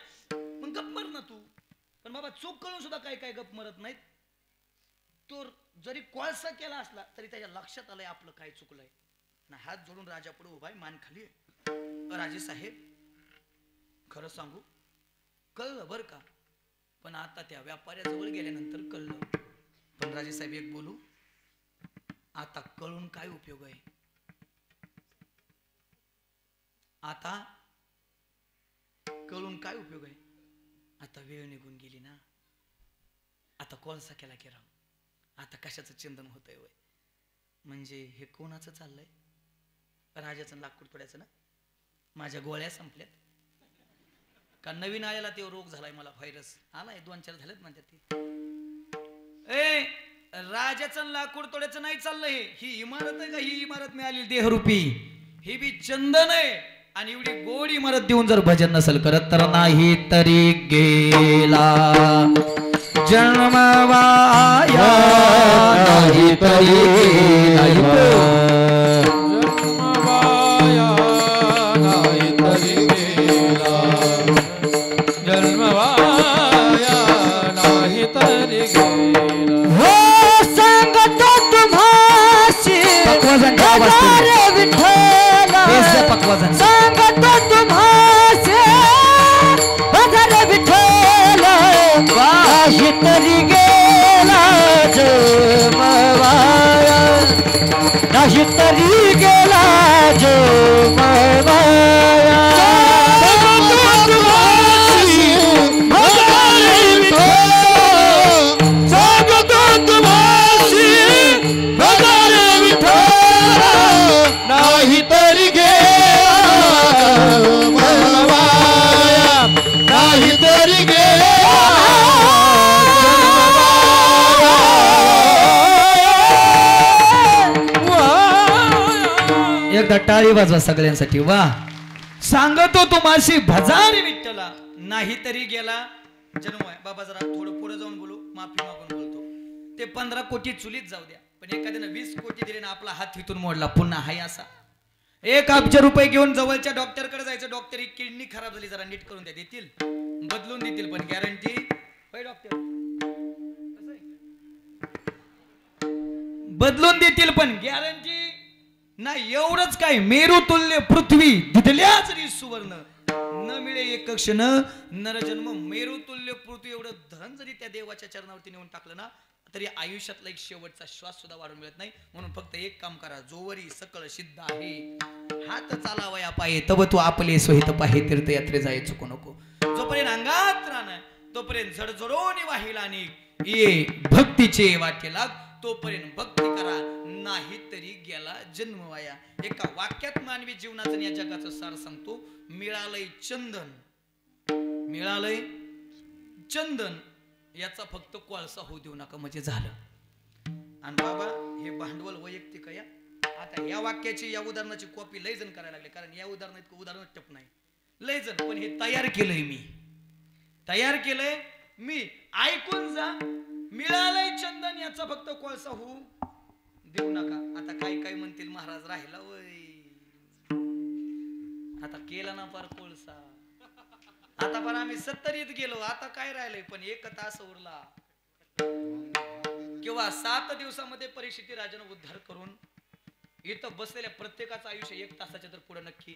मग गप मर ना तू. पण बाबा चूक कळून सुद्धा काय काय गप मरत नाहीत. तो जरी कोळसा केला असला तरी त्याच्या लक्षात आलंय आपलं काय चुकलंय ना. हात जोडून राजा पुढे उभाय, मान खाली. राजे साहेब खरं सांगू, कळलं बर का, पण आता त्या व्यापाऱ्याजवळ गेल्यानंतर कळलं. पण राजे साहेब एक बोलू, आता कळून काय उपयोग आहे? आता कळून काय उपयोग आहे? आता वेळ निघून गेली ना. आता कोळसा केला की राव, आता कशाचं चिंतन होतंय वय? म्हणजे हे कोणाचं चाललंय? राजाचं लाकूड तोड्याचं ना. माझ्या गोळ्या संपल्यात का नवीन आलेला ते रोग झालाय मला, व्हायरस आलाय, 2-4 झालेत म्हणतात ते. ए राजाचं लाकूड तोड्याचं नाही चाललंय. ही इमारत आहे का? ही इमारत मिळाली देहरूपी, ही बी चंदन आहे. आणि एवढी गोड इमारत देऊन जर भजन नसेल करत तर नाही तरी गेला जन्म वाया, नाही तरी गेला जन्म वाया, नाही तरी गेला. जन्म वाया, नाही तरी गेला. हो सांगतो तुम्हासी रे विठ्ठला, सांगतो तुम्हासी रे विठ्ठला, काही तरी गेला जन्म वाया, नाही तरी गेला जन्म वाया. नाही तरी गेला, नाही तरी गेला. एकदा टाळी वाजवा सगळ्यांसाठी. वा. सांगतो तुम्हाशी भजारी विठ्ठला, नाही तरी गेला जन्म आहे. बाबा जरा थोडं पुढे जाऊन बोलू, माफी मागून बोलतो. ते 15 कोटी चुलीत जाऊ द्या, पण एखाद्यानं 20 कोटी दिले ना, आपला हात इथून मोडला, पुन्हा हाय असा 1 अब्ज रुपये घेऊन जवळच्या डॉक्टरकडे जायचं. डॉक्टर ही किडनी खराब झाली, जरा नीट करून द्या. देतील, बदलून देतील, पण गॅरंटी होय डॉक्टर, बदलून देतील पण गॅरंटी नाही. एवढंच काय, मेरू तुल्य पृथ्वी दिदल्या जरी सुवर्ण, न मिळे एक क्षण नरजन्म. मेरू तुल्य पृथ्वी एवढं धन जरी त्या देवाच्या चरणावरती नेऊन टाकलं ना, तरी आयुष्यातला एक शेवटचा श्वास सुद्धा वाढून मिळत नाही. म्हणून फक्त एक काम करा, जोवरी सकळ सिद्ध आहे, हात चालावया पाये, तब तू आपले सोहित पाहे, तीर्थयात्रे जाय चुकू नको. जोपर्यंत अंगात राहणार तोपर्यंत झडझडोनी वाहिला आणि ये भक्तीचे वाटे लाग, तोपर्यंत भक्ती करा, नाही तरी गेला जन्म वाया. एका वाक्यात मानवी जीवनाचं या जगाचं सार सांगतो. मिळालंय चंदन, मिळालंय चंदन, याचा फक्त कोळसा होऊ देऊ नका म्हणजे झालं. आणि बाबा हे भांडवल वैयक्तिक या. आता या वाक्याची, या उदाहरणाची कॉपी लय जण करायला लागले, कारण या उदाहरणात उदाहरण टप नाही लय जण. पण हे तयार केलंय मी, तयार केलंय मी. ऐकून जा. मिळालंय चंदन, याचा फक्त कोळसा होऊ देऊ नका. आता काय काय म्हणतील, महाराज राहिला वय, आता केला ना फार कोळसा, आता पण आम्ही 70 गेलो, आता काय राहिलंय. पण 1 तास उरला किंवा 7 दिवसामध्ये परिस्थिती राजानं उद्धार करून इथं बसलेल्या प्रत्येकाचं आयुष्य 1 तासाच्या तर पुढे नक्की,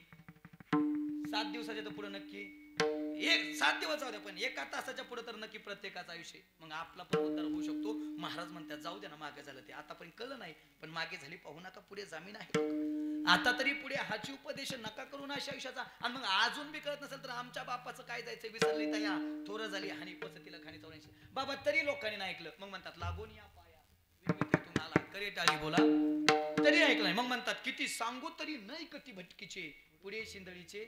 7 दिवसाच्या तर पुढे नक्की, एक 7 दिवस जाऊ द्या पण एका तासाच्या पुढे तर नक्की प्रत्येकाचं आयुष्य मग आपला पण उद्धार होऊ शकतो. महाराज म्हणतात जाऊ द्या ना मागे झालं ते आता पण कळलं नाही पण मागे झाली पाहू नका पुढे जामीन आहे. आता तरी पुढे हाची उपदेश नका करू ना अशा आयुष्याचा. आणि मग अजून बी कळत नसेल तर आमच्या बापाचं काय जायचं विसरली तया थोरं झाली हानी पसतीला खाणी 84 बाबा तरी लोकांनी नाही ऐकलं. मग म्हणतात लागून या पाया तुम्हाला करे टाळी बोला तरी ऐकलं नाही. मग म्हणतात किती सांगू तरी नाही कती भटकीचे पुढे शिंदळीचे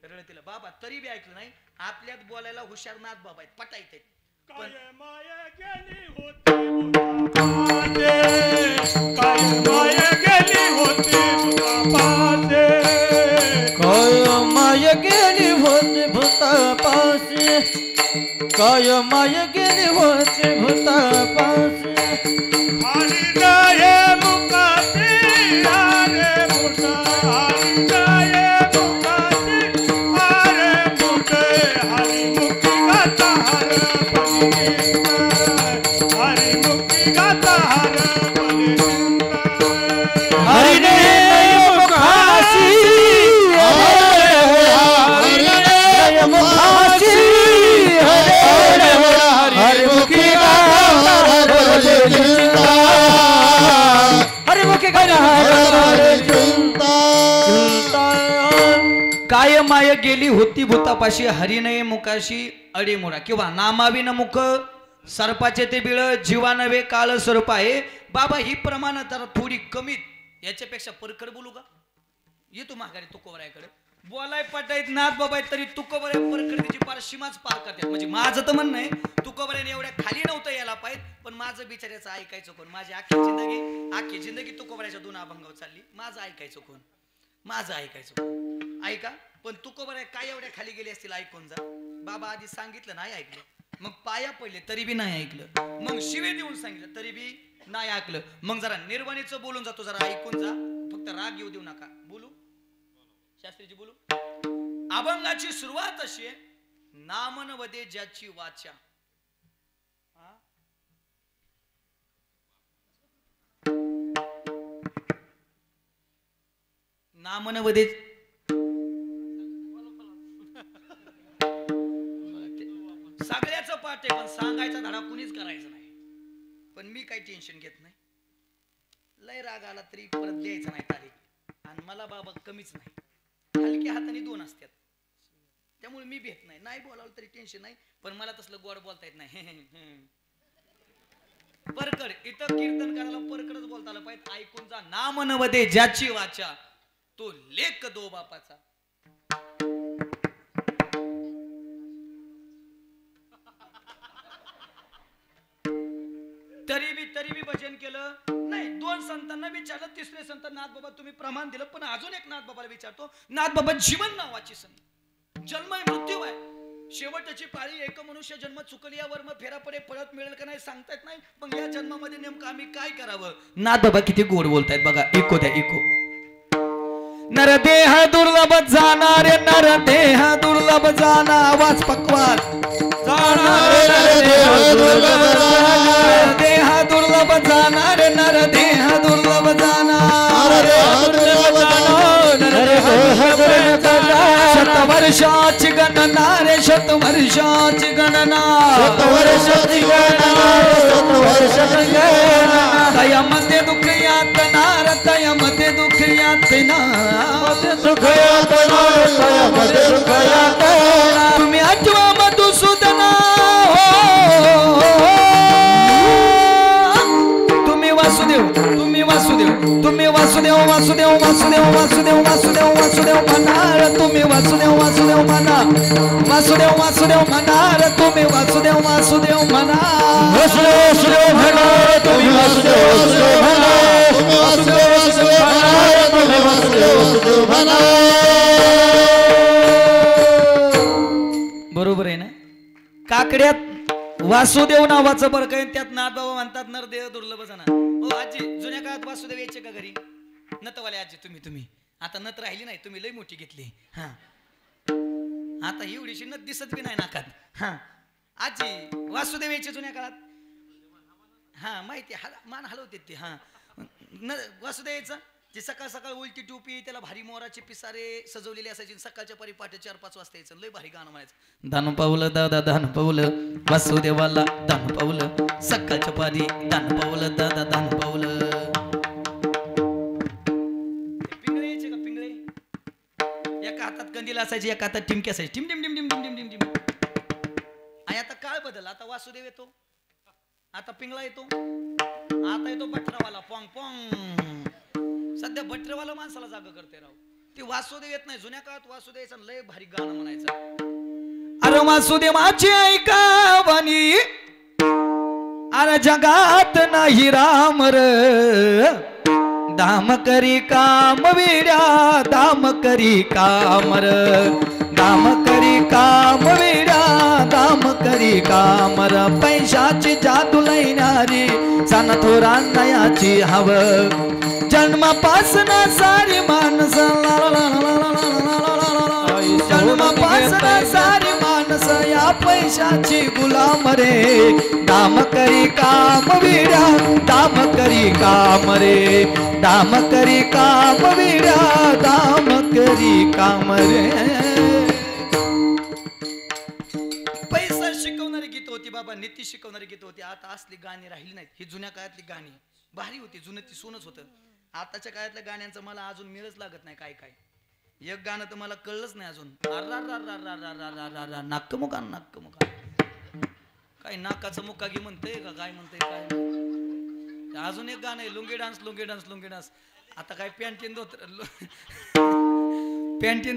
रळतीला बाबा तरी बी ऐकलं नाही. आपल्यात बोलायला हुशार नाथ बाबा आहेत पटायचे पण काय माय गेली होती भूतापाशी काय माय गेली होती भूतापाशी हरी जाये मुकाशी हरे मुका हरी जाये मुकाशी हरे मुके हरी मुक्ती गाता हर हरी मुक्ती गाता हर हरी ने मुखाशी हरी मुखाशी हरी मुखी हरी मुखी काय माय गेली होती भूतापाशी हरिनये मुखाशी अडेमुडा किंवा नामाविन मुख सर्पाचे ते बिळ जीवा नव्हे काळ सर्प आहे. बाबा ही प्रमाण जरा थोडी कमीत याच्यापेक्षा परखड बोलू का येतो माघारी तुकोबरायकडे बोलाय पटायत नाथ बाबा तरी तुकोबऱ्या परखडीची पार सीमाच पार करतात. म्हणजे माझं तर म्हणणं आहे तुकोबऱ्याने एवढ्या खाली नव्हतं यायला पाहिजे पण माझं बिचाऱ्याचं ऐकायचं कोण. माझी आखी जिंदगी तुकोबऱ्याच्या दोन अभंगावर चालली. माझं ऐकायचं कोण माझं ऐकायचं कोण ऐका पण तुकोबऱ्या काय एवढ्या खाली गेले असतील ऐकून जा. बाबा आधी सांगितलं नाही ऐकलं मग पाया पडले तरी बी नाही ऐकलं मग शिवे देऊन सांगितलं तरी बी नाही ऐकलं. मग जरा निर्वाणीचं बोलून जातो जरा ऐकून जा फक्त राग येऊ देऊ नका. बोलू शास्त्रीजी बोलू. अभंगाची सुरुवात अशी आहे नामनवदे ज्याची वाचा नामनवदे सगळ्याचं पाठ आहे पण सांगायचा धडा कुणीच करायचा नाही. पण मी काही टेन्शन घेत नाही. लय राग आला तरी परत द्यायचा नाही तारीख आणि मला बाबा कमीच नाही. हलक्या हाताने 2 असतात त्यामुळे मी भेट नाही नाही बोलावलं तरी टेन्शन नाही. पण मला तसलं गोड बोलता येत नाही. परकड इथं कीर्तन करायला परकडच बोलता आलं पाहिजे. ऐकून जा नामनवदे ज्याची वाचा तो लेख दो बापाचा. तरी बी भजन केलं नाही. 2 संतांना विचारलं तिसरे संत नाथ बाबा तुम्ही प्रमाण दिलं पण अजून एक नाथ बाबाला विचारतो. नाथ बाबा जीवन नावाची संत जन्म आहे मृत्यू आहे शेवटची पाळी एक मनुष्य जन्म चुकली यावर मग फेरा पडे परत मिळेल का नाही सांगता येत नाही. मग या जन्मामध्ये नेमकं आम्ही काय करावं. नाथ बाबा किती गोड बोलतायत बघा. इको द्या इको. नरदेह दुर्लभ जाणारे नरदेह दुर्लभ जाना आवाज पक्वात जाणारे नरदेह दुर्लभ जाणारे नरदेह दुर्लभ जाना शतवर्षाची गणना रे शतवर्षाची गणना तयामध्ये दुःख यातनार तयामध्ये दुःख यातना तुम्ही आठवा मधुसूदना तुम्ही वासुदेव तुम्ही वासुदेव तुम्ही वासुदेव वासुदेव वासुदेव वासुदेव वासुदेव वासुदेव म्हणाल तुम्ही वासुदेव वासुदेव म्हणा वासुदेव वासुदेव म्हणाल तुम्ही वासुदेव वासुदेव म्हणा वासुदेव वासुदेव म्हणाल तुम्ही वासुदेव वासुदेव म्हणा वासुदेव वासुदेव म्हणाल तुम्ही वासुदेव वासुदेव म्हणा. बरोबर आहे ना. काकड्यात वासुदेव नावाचं बरं काय त्यात नाथ बाबा म्हणतात नरदेह दुर्लभ जाना. हो आजी जुन्या काळात वासुदेव यायचे का घरी नतवाले आजी तुम्ही आता नत राहिली नाही तुम्ही लई मोठी घेतली. हा आता एवढीशी नत दिसत बी नाही नाकात. हा आजी वासुदेव यायचे जुन्या काळात. हा माहिती मान हलवते ते. हा वासुदेव यायचं ती सकाळ सकाळ उलटी टोपी त्याला भारी मोराचे पिसारे सजवलेले असायचे सकाळच्या परी पहाटे 4-5 वाजता यायचं लय भारी गाणं म्हणायचं दान पावलं दादा दान पावलं वासुदेवाला दान पावलं सकाळच्या पारी दान पावलं दादा दान पावलं पिंगळे यायचे का पिंगळे एका हातात कंदील असायची एका हातात टिमकी असायची टिम टिम टिम टिम टिम टिम टिम आणि आता काळ बदल आता वासुदेव येतो आता पिंगळा येतो आता येतो भटरावाला पोंग पोंग सध्या भटरेवाला माणसाला जागा करते राव ते वासुदेव येत नाही जुन्या काळात वासुदेवाचं लय भारी गाणं म्हणायचं अरे वासुदेवाची ऐकावणी अरे जगात नाही राम र दाम करी काम वीर्या दाम करी काम र दाम करी काम वीर्या दाम करी काम र पैशाची जादू लैणारी सण थोरा नयाची हव जन्मापासून सारी माणसं जन्मापासून सारी माणसं या पैशाची गुलाम रे दाम करी काम वीर्या दाम करी काम रे दाम करी काम वीर्या दाम करी काम रे पैसा शिकवणारी गीत होती बाबा नीती शिकवणारी गीत होती आता असली गाणी राहिली नाहीत ही जुन्या काळातली गाणी भारी होती जुनं ती सोनच होतं आताच्या काळातल्या गाण्यांचं मला अजून मिळच लागत नाही काय काय एक गाणं तर मला कळलंच नाही अजून नाक्क मुकान नाक्क मुकान काय नाकाचं मुकागी म्हणतंय का काय म्हणतंय काय अजून एक गाणं आहे lungi dance lungi dance lungi dance आता काय पॅन्टीन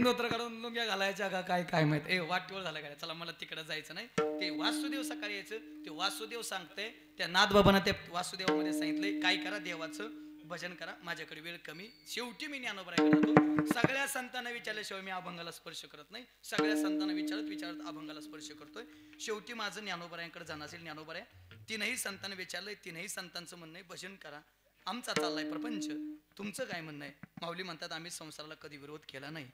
धोत्र काढून लुंग्या घालायच्या का काय काय माहित वाटवळ झाला काय चला मला तिकडे जायचं नाही ते वासुदेव सकाळी यायचं ते वासुदेव सांगते त्या नाथबाबांना त्या वासुदेवामध्ये सांगितलंय काय करा देवाचं भजन करा माझ्याकडे वेळ कमी शेवटी मी ज्ञानोबराकडे जातो सगळ्या संतांना विचारल्याशिवाय मी अभंगाला स्पर्श करत नाही सगळ्या संतांना विचारत अभंगाला स्पर्श करतोय शेवटी माझं ज्ञानोबरायांकडे जाणं असेल ज्ञानोबराय तीनही संतांना विचारलंय तीनही संतांचं म्हणणं आहे भजन करा आमचा चाललाय प्रपंच तुमचं काय म्हणणं आहे माऊली म्हणतात आम्ही संसाराला कधी विरोध केला नाही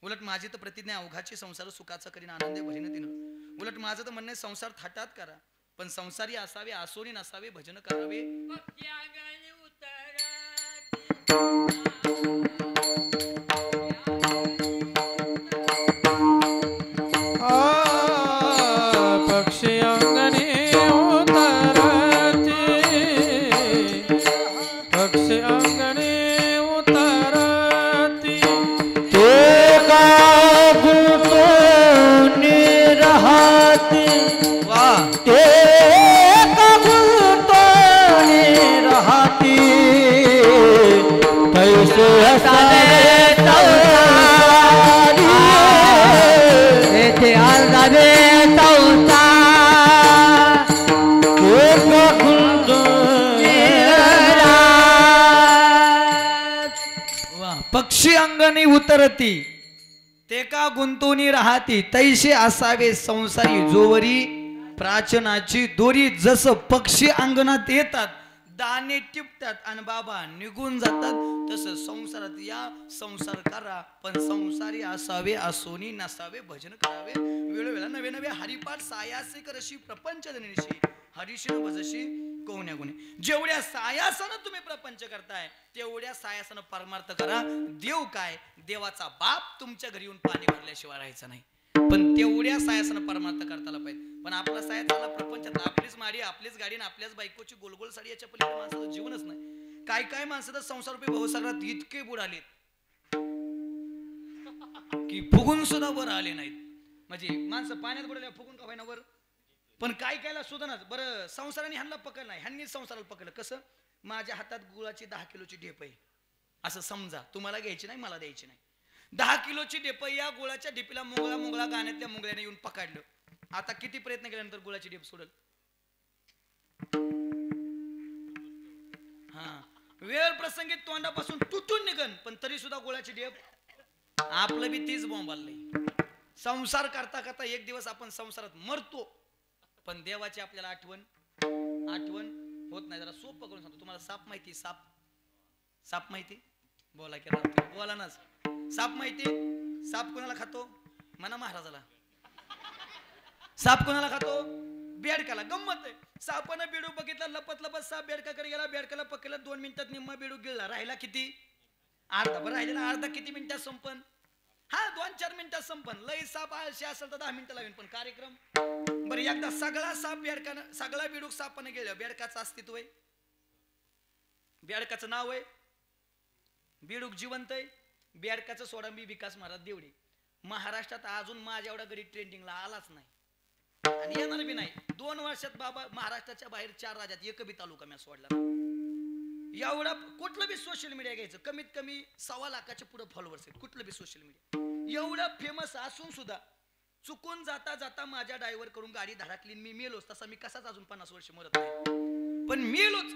उलट माझी तर प्रतिज्ञा अवघाची संसार सुखाचा करीन आनंदे भरीन तिनं उलट माझं तर म्हणणं आहे संसार थाटात करा पण संसारी असावे आसोरी नसावे भजन करावे पक्षी अंगणी उतरती पक्षी अंगणी उतरती ते का गुंतून राहती वा ते का गुंतून राहती पैसे असावे संसारी येथे आजावे संसार ते का गुंतून वा पक्षी अंगणी उतरती ते का गुंतवणी राहती तैसे असावे संसारी जोवरी प्राचनाची दोरी जसं पक्षी अंगणात येतात दाणे टिपतात आणि बाबा निघून जातात तसं संसारात या संसार करा पण संसारी असावे असोनी नसावे भजन करावे वेळोवेळा नवे नवे हरिपाठ सायासिक रशी प्रपंच जनिशी हरिशिन भजशी कोण्या गुणे जेवढ्या सायासानं तुम्ही प्रपंच करताय तेवढ्या सायासानं परमार्थ करा देव काय देवाचा बाप तुमच्या घरी येऊन पाणी भरल्याशिवाय राहायचं नाही पण तेवढ्या सायासानं परमार्थ करताला पाहिजे पण आपला साया झाला प्रपंचात आपलीच माडी आपलीच गाडी आणि आपल्याच बायकोची गोलगोल साडी याच्या पलीकडे माणसाचं जीवनच नाही काय काय माणसाचं संसार रुपये भवसागरात इतके बुडालेत की फुगून सुद्धा वर आले नाहीत म्हणजे माणसं पाण्यात बुडाल्या फुगून का होईना वर पण काय कायला सुधारणार बरं संसाराने ह्यांना पकडलं नाही ह्यांनी संसाराला पकडलं कसं माझ्या हातात गुळाची 10 किलोची ढेप आहे असं समजा तुम्हाला घ्यायची नाही मला द्यायची नाही 10 किलोची ढेप या गुळाच्या ढेपीला मुंगळा गाण्यातल्या मुंगळ्याने येऊन पकडलं आता किती प्रयत्न केल्यानंतर गुळाची ढेप सोडल हा वेळ प्रसंगी तोंडापासून तुटून निघन पण तरी सुद्धा गुळाची ढेप आपलं बी तीच बोंबाललंय संसार करता करता एक दिवस आपण संसारात मरतो पण देवाची आपल्याला आठवण होत नाही जरा सोपं करून सांगतो तुम्हाला साप माहिती साप माहिती बोला की बोला ना साप माहिती साप कोणाला खातो म्हणा महाराजाला साप कोणाला खातो बेडकाला गंमत आहे सापानं बेडू बघितला लपत साप बेडकाकडे गेला बेडकाला पकडला 2 मिनिटात निम्मा बेडू गिळला राहिला किती अर्धा बरं राहिलेला अर्धा किती मिनिटात संपन? हा 2-4 मिनिटात संपन. लय साप आळशी असेल तर 10 मिनिटं लागेल. पण कार्यक्रम बरं एकदा सगळा साप बेडकानं सगळा बिडूक सापाने गेलं. बेडकाचं अस्तित्व आहे, बेडकाचं नाव आहे, बिडूक जिवंत आहे. बेडकाचं सोडा मी विकास महाराज देवडे महाराष्ट्रात अजून माझ्या एवढा गडी ट्रेंडिंगला आलाच नाही आणि येणार बी नाही. 2 वर्षात बाबा महाराष्ट्राच्या बाहेर 4 राज्यात एक बी तालुका मी सोडला एवढा. कुठलं बी सोशल मीडिया घ्यायचं कमीत कमी 1.25 लाखाच्या पुढे फॉलोअर्स आहेत. कुठलं बी सोशल मीडिया एवढा फेमस असून सुद्धा चुकून जाता जाता माझ्या ड्रायव्हर करून गाडी धडकली. मी मेलोच. तसा मी कसाच अजून 50 वर्ष मरत नाही पण मेलोच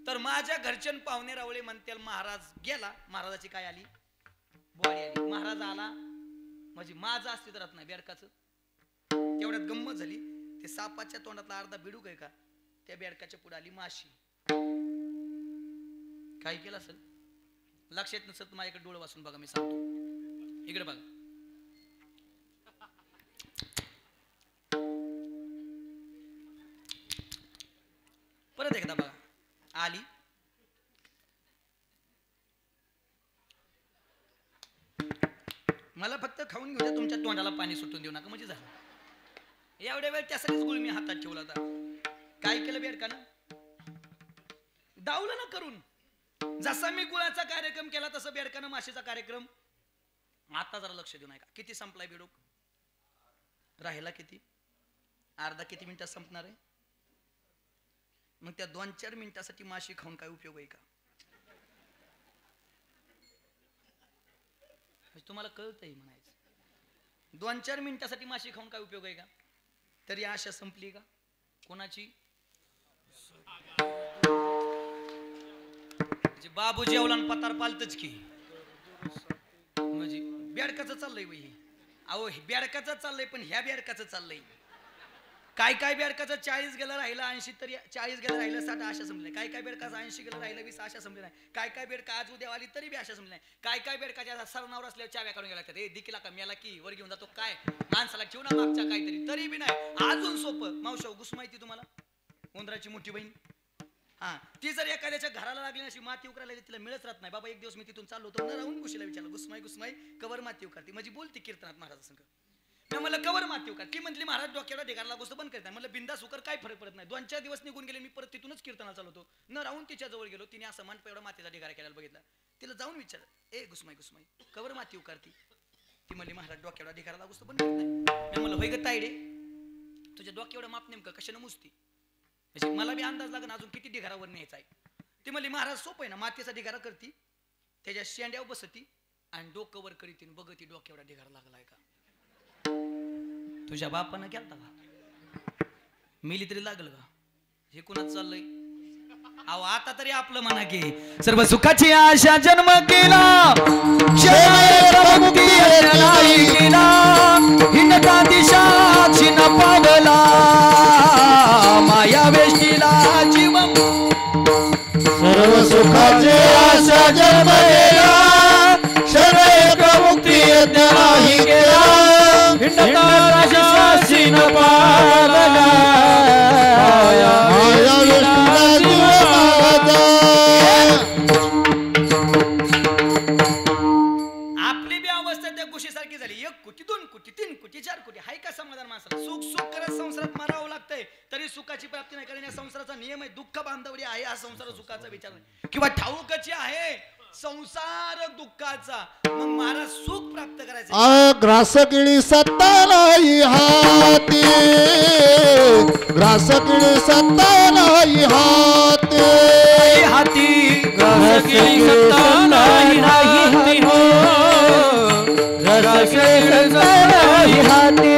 तर माझ्या घरच्यान पाहुणे रावळे म्हणतील महाराज गेला. महाराजाची काय आली बॉडी आली. महाराज आला म्हणजे माझं अस्तित्व राहत नाही. बेडकाचं तेवढ्यात गंमत झाली. ते सापाच्या तोंडातला अर्धा बिडूक आहे का त्या बेडकाच्या पुढे आली माशी. काय केलं असेल लक्षात नसेल तर माझ्याकडे डोळे वाचून बघा. मी सांगतो इकडे बघा. परत एकदा बघा. आली मला फक्त खाऊन घेऊ द्या. तुमच्या तोंडाला पाणी सुटून देऊ नका म्हणजे झालं. एवढ्या वेळ त्यासाठीच गुळ मी हातात ठेवला होता. काय केलं बेडकानं डावलं ना करून. जसा मी गुळाचा कार्यक्रम केला तसं बेडकानं माशीचा कार्यक्रम. आता जरा लक्ष देऊ नका. किती संपलाय बेडूक? राहिला किती? अर्धा किती मिनिटात संपणार आहे? मग त्या 2-4 मिनिटासाठी माशी खाऊन काय उपयोग आहे का? तुम्हाला कळतंय म्हणायचं 2-4 मिनिटासाठी माशी खाऊन काय उपयोग आहे का? तरी आशा संपली का कोणाची? बाबू जेवला पतार पालतच की म्हणजे बेडकाचं चाललंय बाई. अहो बेडकाचं चाललंय पण ह्या बेडकाचं चाललंय. काय काय बेडकाचं 40 गेलं राहिलं 80 तरी 40 गेलं राहिलं 60 आशा संपली. काय काय बेडकाचं 80 गेलं राहिलं 20 आशा संपली नाही. काय काय बेडका आज उद्या आली तरी बी आशा संपली नाही. काय काय बेडकाच्या सरनावर असल्यावर चाव्या काढून गेला हे दिकीला का मेला की वर घेऊन जातो काय माणसाला ठेवू ना मागच्या काहीतरी तरी बी नाही. अजून सोपं मावशाव गुस माहिती तुम्हाला उंदराची मोठी बहीण. हा ती जर एखाद्याच्या घराला लागली अशी माती उकरायला तिला मिळत राहत नाही. बाबा एक दिवस मी तिथून चाललो होतो न राहून गुशीला विचारलं गुसमाई गुसमाई कवर माती उकारती म्हणजे बोलती कीर्तनात महाराजांसंग. मी मला कवर माती उकार ती म्हटली महाराज डोक्याला ढेगारला गोष्ट बंद करताय. मला बिंदास उकर काय फरक पडत नाही. 2-4 दिवस निघून गेले. मी परत तिथूनच कीर्तनाला चाललो होतो न राहून तिच्या जवळ गेलो. तिने असं मानप एवढा मातीचा ढेगारा केल्याला बघितला. तिला जाऊन विचारलं ए गुसमाई गुसमाई कवर माती उकारती? ती म्हणली महाराज डोक्याला ढेगारला गोष्ट बंद करत नाही. मी म्हणलं होय ग तायडे तुझ्या डोक्यावढं माप नेमकं कशानं मुसती म्हणजे मला बी अंदाज लागेल अजून किती ढिगारावर न्यायचा आहे. ती म्हणली महाराज सोपं आहे ना मातीचा ढिगारा करती त्याच्या शेंड्यावर बसती आणि डोकं वर करीती बघती डोक्यावढा ढिगारा लागलाय का. तुझ्या बापानं केलता का? मिली तरी लागल का? हे कुणाच चाललंय? अहो आता तरी आपलं म्हणा की सर्व सुखाची आशा जन्म केला हिंदता दिशा चिन पावला माया वेष्टीला जीव सर्व सुखाचे आशा जन्म केला सर्व एक मुक्ती नाही गेला हिंदता दिशा चिन पावला माया वेष्टीला जीव पावला. आपली बी अवस्था त्या गोष्टीसारखी झाली. 1 कोटी 2 कोटी 3 कोटी 4 कोटी हाय का समाधान माणसाला? सुख सुख करत संसारात मारावं लागतंय तरी सुखाची प्राप्ती नाही. कारण या संसाराचा नियम आहे दुःख बांधवडी आहे. हा संसार सुखाचा विचार नाही किंवा ठाऊकची आहे संसार दुःखाचा. मग महाराज सुख प्राप्त करायचं ग्रास किळी सत्ता नाही हाती ग्रास किळी सत्ता नाही हाती हाती ग्रास किळी सत्ता नाही हाती हो ग्रास किळी सत्ता नाही हाती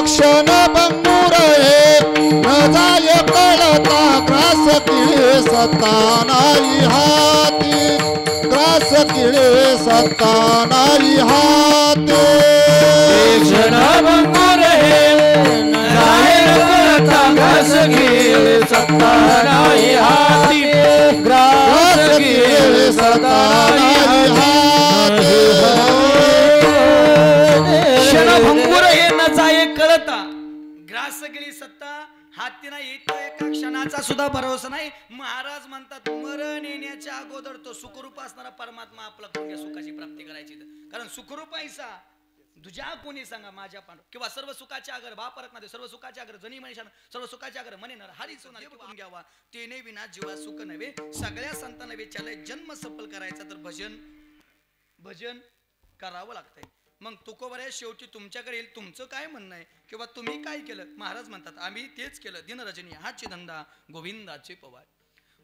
क्षण भंगुर हे न जाय कळता ग्रास किळी सत्ता नाही हाती ग्रास किळी सत्ता नाही हाती क्षण भंगुर हे न जाय कळता ग्रास किळी सत्ता नाही हाती ग्रास किळी सत्ता नाही हाती क्षणभंगुर हे न जाये कळता ग्रास गेली सत्ता हाती नाही येत एका क्षणात मरणाचा सुद्धा भरोसा नाही. महाराज म्हणतात मरण येण्याच्या अगोदर तो सुखरूप असणारा परमात्मा आपला कोणत्या सुखाची प्राप्ती करायची. कारण सुखरूप ऐसा तुझ्या कोणी सांगा माझ्या पांडव किंवा सर्व सुखाच्या अगर बा परत ना सर्व सुखाच्या अगर जनी मनीषा सर्व सुखाच्या अगर मने नर हरी सोना करून घ्यावा तेने विना जीवा सुख नव्हे. सगळ्या संतांना विचारलंय जन्म सफल करायचा तर भजन करावं लागतंय. मग तुकोबऱ्या शेवटी तुमच्याकडे येईल. तुमचं काय म्हणणं आहे किंवा तुम्ही काय केलं. महाराज म्हणतात आम्ही तेच केलं. दिनरजनी हाची धंदा गोविंदाचे पवार.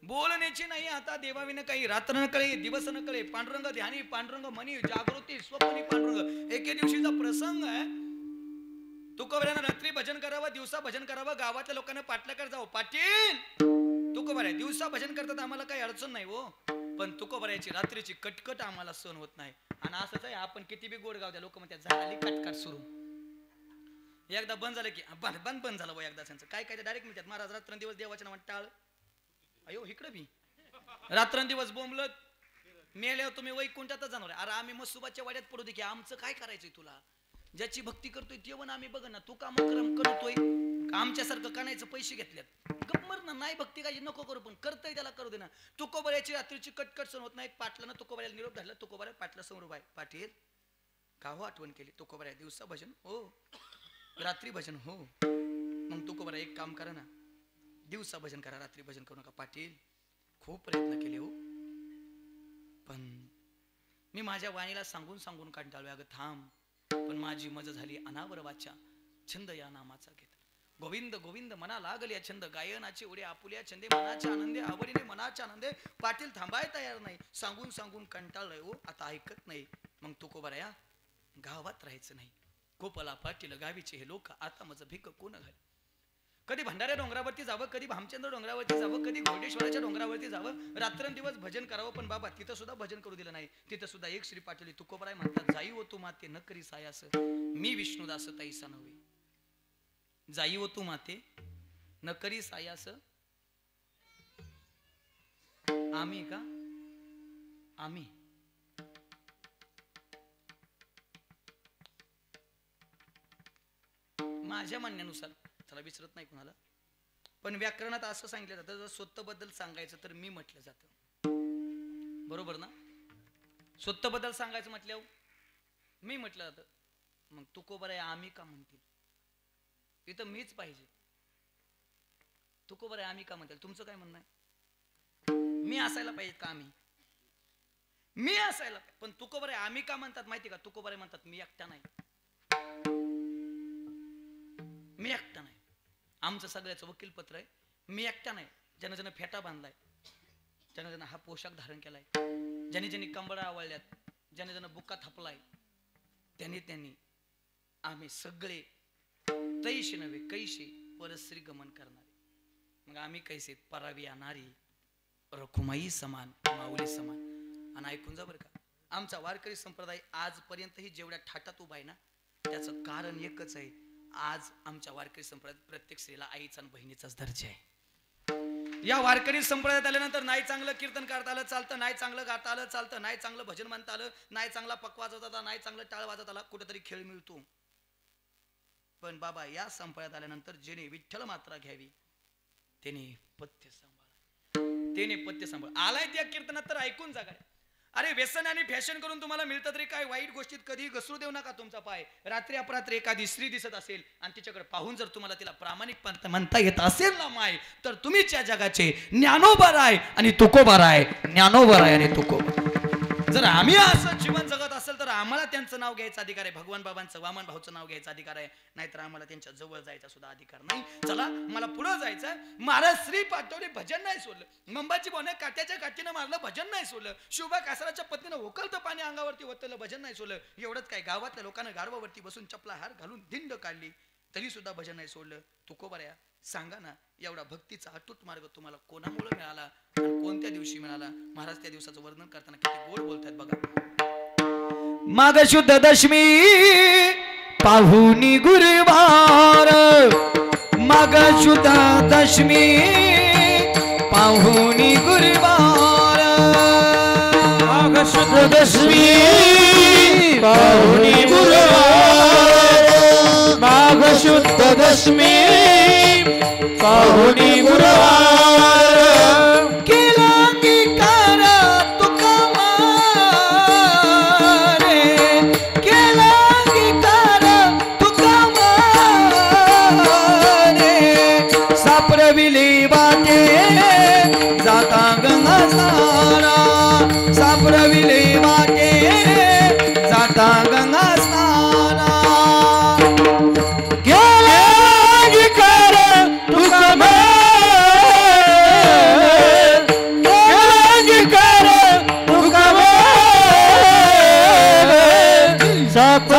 बोलण्याची नाही आता देवाविन काही. रात्र न कळे दिवस न कळे. पांडुरंग ध्यानी पांडुरंग मनी जागृती स्वप्नी पांडुरंग. एके दिवशीचा प्रसंग आहे. तुकोबऱ्यानं रात्री भजन करावं दिवसा भजन करावं. गावातल्या लोकांना पाटलाकडे जावं. पाटील तुकोबऱ्या दिवसा भजन करतात आम्हाला काही अडचण नाही हो पण तुकोबऱ्याची रात्रीची कटकट आम्हाला सहन होत नाही. आणि असंच आहे आपण किती बी गोड गाव द्या लोक म्हणतात झाली कटकट सुरू. एकदा बंद झालं की बंद झालं एकदा त्यांचं काय काय डायरेक्ट म्हणतात महाराज रात्रंदिवस देवाच्या नावात टाळ. अयो इकडं बी रात्रंदिवस बोंबलत मेल्यावर तुम्ही वैकुंठातच जाणार. अरे आम्ही मसुबाच्या वाड्यात पडू दे की आमचं काय करायचंय तुला. ज्याची भक्ती करतोय तेवण आम्ही बघ ना. तू काम करतोय आमच्यासारखं कानायचं पैसे घेतल्यात गप्मर ना. नाही भक्ती काही नको करू पण करतोय त्याला करू दे ना. तुकोबऱ्याची रात्रीची कटकट सण होत नाही. पाटलानं तुकोबऱ्याला निरोप धरला. तुकोबऱ्या पाटला समोर बाय पाटील का हो आठवण केली. तुकोबऱ्या दिवसा भजन हो रात्री भजन हो. मग तुकोबऱ्या एक काम करा ना दिवसा भजन करा रात्री भजन करू नका. पाटील खूप प्रयत्न केले हो पण मी माझ्या वाणीला सांगून कंटाळलो. अगं थांब पण माझी मज झाली अनावर वाचा छंद या नामाचा घेत. गोविंद गोविंद मना लागल्या छंद गायनाचे उडे आपुल्या छंदे मनाच्या आनंदे आवडीने मनाच्या आनंदे. पाटील थांबाय तयार नाही. सांगून कंटाळलोय हो आता ऐकत नाही. मग तुकोबऱ्या गावात राहायचं नाही. गोपाला पाटील गावीचे हे लोक आता माझं भिक कोण घाल. कधी भंडाऱ्या डोंगरावरती जावं कधी भामचंद्र डोंगरावरती जावं कधी घोडेश्वराच्या डोंगरावरती जावं रात्रंदिवस भजन करावं पण बाबा तिथं सुद्धा भजन करू दिलं नाही. तिथं सुद्धा एक श्री पाटील तुकोबराय म्हणतात जाई हो तू माते न करी सायास मी विष्णुदास तैसा नव्हे. जाई हो तू माते न करी सायास आम्ही का आम्ही माझ्या म्हणण्यानुसार त्याला विसरत नाही कुणाला पण व्याकरणात असं सांगितलं जातं जर स्वतःबद्दल सांगायचं तर मी म्हटलं जातं बरोबर ना. स्वतःबद्दल सांगायचं म्हटल्यावर मी म्हटलं जातं. मग तुकोबराय आम्ही का म्हणतील इथं मीच पाहिजे. तुकोबराय आम्ही का म्हणतील तुमचं काय म्हणणं आहे. मी असायला पाहिजे का आम्ही मी असायला पण तुकोबराय आम्ही का म्हणतात माहिती का. तुकोबराय म्हणतात मी एकटा नाही मी एकटा नाही. आमचं सगळ्याचं वकीलपत्र आहे. मी एकटा नाही. ज्यानं फेटा बांधलाय ज्यानं हा पोशाख धारण केलाय ज्यांनी कंबळा आवळल्यात ज्याने बुक्का थापलाय त्यांनी आम्ही सगळे तैशी नव्हे कैशी परश्री गमन करणारे. मग आम्ही कैसे परावी आणणारी रखुमाई समान माऊली समान. आणि ऐकून जा बरं का आमचा वारकरी संप्रदाय आजपर्यंतही जेवढ्या ठाटात उभा आहे ना त्याचं कारण एकच आहे. आज आमच्या वारकरी संप्रदायात प्रत्येक स्त्रीला आईचा आणि बहिणीचाच दर्जा आहे. या वारकरी संप्रदायात आल्यानंतर नाही चांगलं कीर्तन करता आलं चालतं नाही चांगलं गाता आलं चालतं नाही चांगलं भजन म्हणता आलं नाही चांगला पक वाजवता आला नाही चांगलं टाळ वाजवता आला कुठेतरी खेळ मिळतो. पण बाबा या संप्रदायात आल्यानंतर जेने विठ्ठल मात्रा घ्यावी त्याने पथ्य सांभाळ आलाय त्या कीर्तनात तर ऐकून जा काय. अरे व्यसन आणि फॅशन करून तुम्हाला मिळतं तरी काय वाईट गोष्टीत कधी घसरू देऊ नका तुमचा पाय. रात्री अपरात्री एखादी स्त्री दिसत असेल आणि तिच्याकडे पाहून जर तुम्हाला तिला प्रामाणिक म्हणता येत असेल ना माय तर तुम्हीच या जगाचे ज्ञानोबाराय आणि तुकोबाराय. ज्ञानोबाराय आणि तुकोबा. जर आम्ही असं जीवन जगत असेल तर आम्हाला त्यांचं नाव घ्यायचा अधिकार आहे. भगवान बाबांचं वामन भाऊचं नाव घ्यायचा अधिकार आहे. नाहीतर आम्हाला त्यांच्या जवळ जायचा सुद्धा अधिकार नाही. चला मला पुढे जायचं. महाराज श्री पाटोले भजन नाही सोडलं. मंबाची बोने काट्याच्या काठीनं मारलं भजन नाही सोडलं. शिवबा कासाराच्या पत्नीनं होकलतं पाणी अंगावरती ओतलं भजन नाही सोडलं. एवढंच काय गावातल्या लोकांना गारवावरती बसून चपला हार घालून धिंड काढली तरी सुद्धा भजन नाही सोडलं. तुकोबऱ्या सांगा ना एवढा भक्तीचा अटूट मार्ग तुम्हाला कोणामुळे मिळाला आणि कोणत्या दिवशी मिळाला. महाराज त्या दिवसाचं वर्णन करताना किती गोड बोलतात बघा. माघ शुद्ध दशमी पाहुनी गुरुवार माघ शुद्ध दशमी पाहुनी गुरुवार माघ शुद्ध दशमी पाहुनी गुरुवार माघ शुद्ध दशमी पाहुनी गुरुवार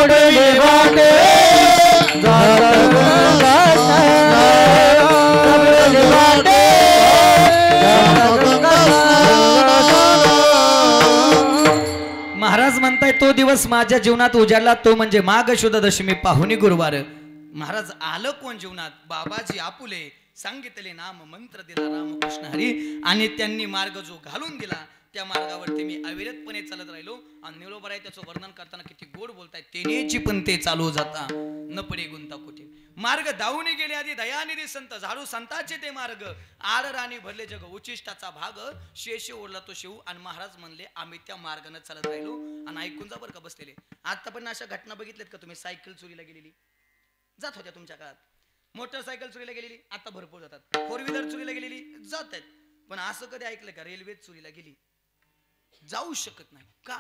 सोडले वाटे जात गंगाचा सोडले वाटे जात गंगाचा. महाराज म्हणताय तो दिवस माझ्या जीवनात उजाडला तो म्हणजे माघ शुद्ध दशमी पाहुणी गुरुवार. महाराज आलं कोण जीवनात? बाबाजी आपुले सांगितले नाम मंत्र दिला रामकृष्ण हरी आणि त्यांनी मार्ग जो घालून दिला त्या मार्गावरती मी अविरतपणे चालत राहिलो. आणि निळोबर आहे त्याचं वर्णन करताना किती गोड बोलताय. तेनेची पण ते चालू जाता न पडे गुंता कुठे. मार्ग दावून गेले आधी दयानिधी संत झाडू संताचे ते मार्ग. आड राणी भरले जग उचिष्टाचा भाग शेष ओढला तो शिव. आणि महाराज म्हणले आम्ही त्या मार्गाने चालत राहिलो. आणि ऐकून जा बरं का बसलेले. आता पण अशा घटना बघितल्यात का तुम्ही? सायकल चोरीला गेलेली जात होत्या तुमच्या काळात. मोटरसायकल चोरीला गेलेली आता भरपूर जातात. फोर व्हीलर चोरीला गेलेली जात आहेत. पण असं कधी ऐकलं का रेल्वे चोरीला गेली? जाऊ शकत नाही का?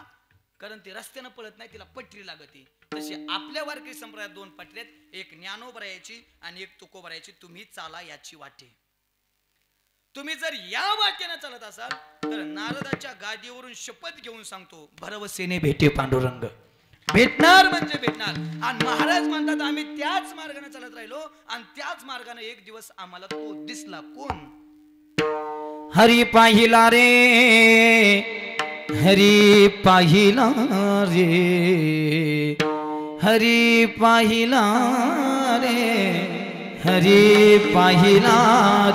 कारण ती रस्त्यानं पळत नाही, तिला पटरी लागते. तशी आपल्या वारकरी संप्रदायात दोन पटऱ्यात, एक ज्ञानोबरायाची आणि एक तुकोबरायाची. तुम्ही चाला याची वाटे. तुम्ही जर या वाटेने चालत असाल तर नारदाच्या गादीवरून शपथ घेऊन सांगतो भरवसेने भेटे पांडुरंग. भेटणार म्हणजे भेटणार. आणि महाराज म्हणतात आम्ही त्याच मार्गाने चालत राहिलो आणि त्याच मार्गाने एक दिवस आम्हाला तो दिसला. कोण? हरी पाहिला रे हरी पाहिला रे हरी पाहिला रे हरी पाहिला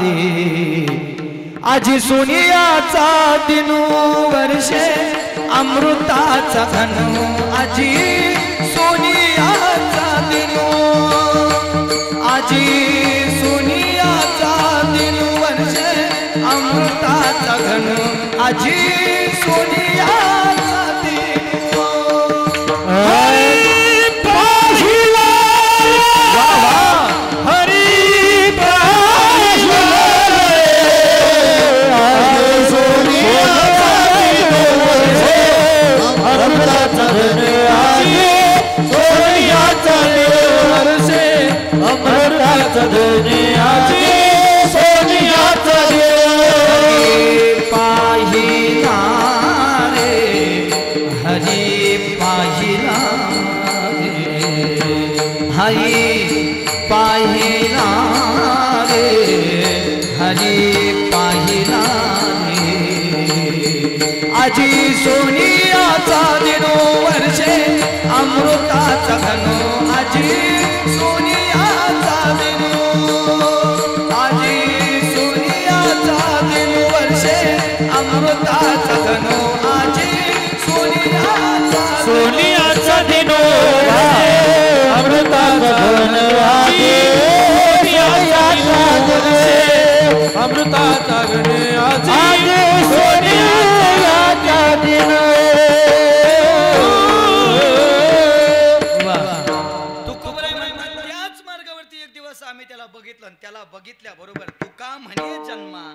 रे. आजी सोनियाचा दिनू वर्षे अमृताचा घनू. आजी सोनियाचा दिनू आजी सोनियाचा दिनू वर्षे अमृताचा घनू. आजी सोनियाचा दिनू हरी पाहिला हरी पाहिला अमृताचा धन आजी सोनियाचा वर्षे अमृताचा धन आजी सोनियाचा पाहिला रे हरी पाहिला रे हरी पाहिला रे हरी पाहिला रे. आजी सोनियाचा दिनो वर्षे अमृताचा घनो. आजी सोनियाचा दिनो आजी सोनियाचा दिनो वर्षे अमृताचा घनो. आजी सोनियाचा दिनो अमृताचा घन आजी सोनियाचा दिनो अमृताचा घन आजी सोनियाचा दिनो. त्याच मार्गावरती एक दिवस आम्ही त्याला बघितलं आणि त्याला बघितल्या बरोबर तुका म्हणे जन्मा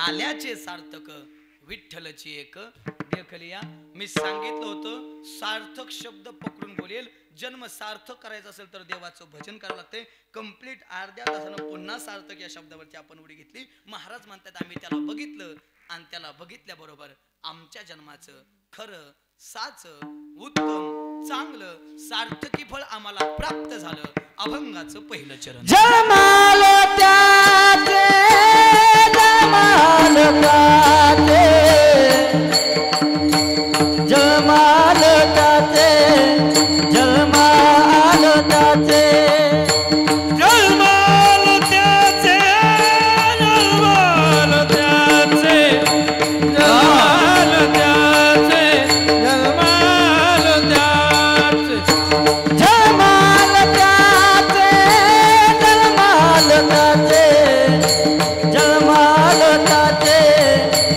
आल्याचे सार्थक विठ्ठलची एक देखलिया. मी सांगितलं होतं सार्थक शब्द पकडून बोलेल. जन्म सार्थक करायचा असेल तर देवाचं भजन करावं लागतंय. कंप्लीट अर्ध्या तासानं पुन्हा सार्थक या शब्दावरती आपण उडी घेतली. महाराज म्हणतात आम्ही त्याला बघितलं आणि त्याला बघितल्याबरोबर आमच्या जन्माचं खरं साचं उत्तम चांगलं सार्थकी फळ आम्हाला प्राप्त झालं. अभंगाचं पहिलं चरण. जमाल त्याचे जमाल त्याचे जमाल त्याचे जमाल त्याचे जन्माल त्याचे जन्माल त्याचे जन्माल त्याचे जन्माल त्याचे जमाल त्याचे जमाल त्याचे जमाल त्याचे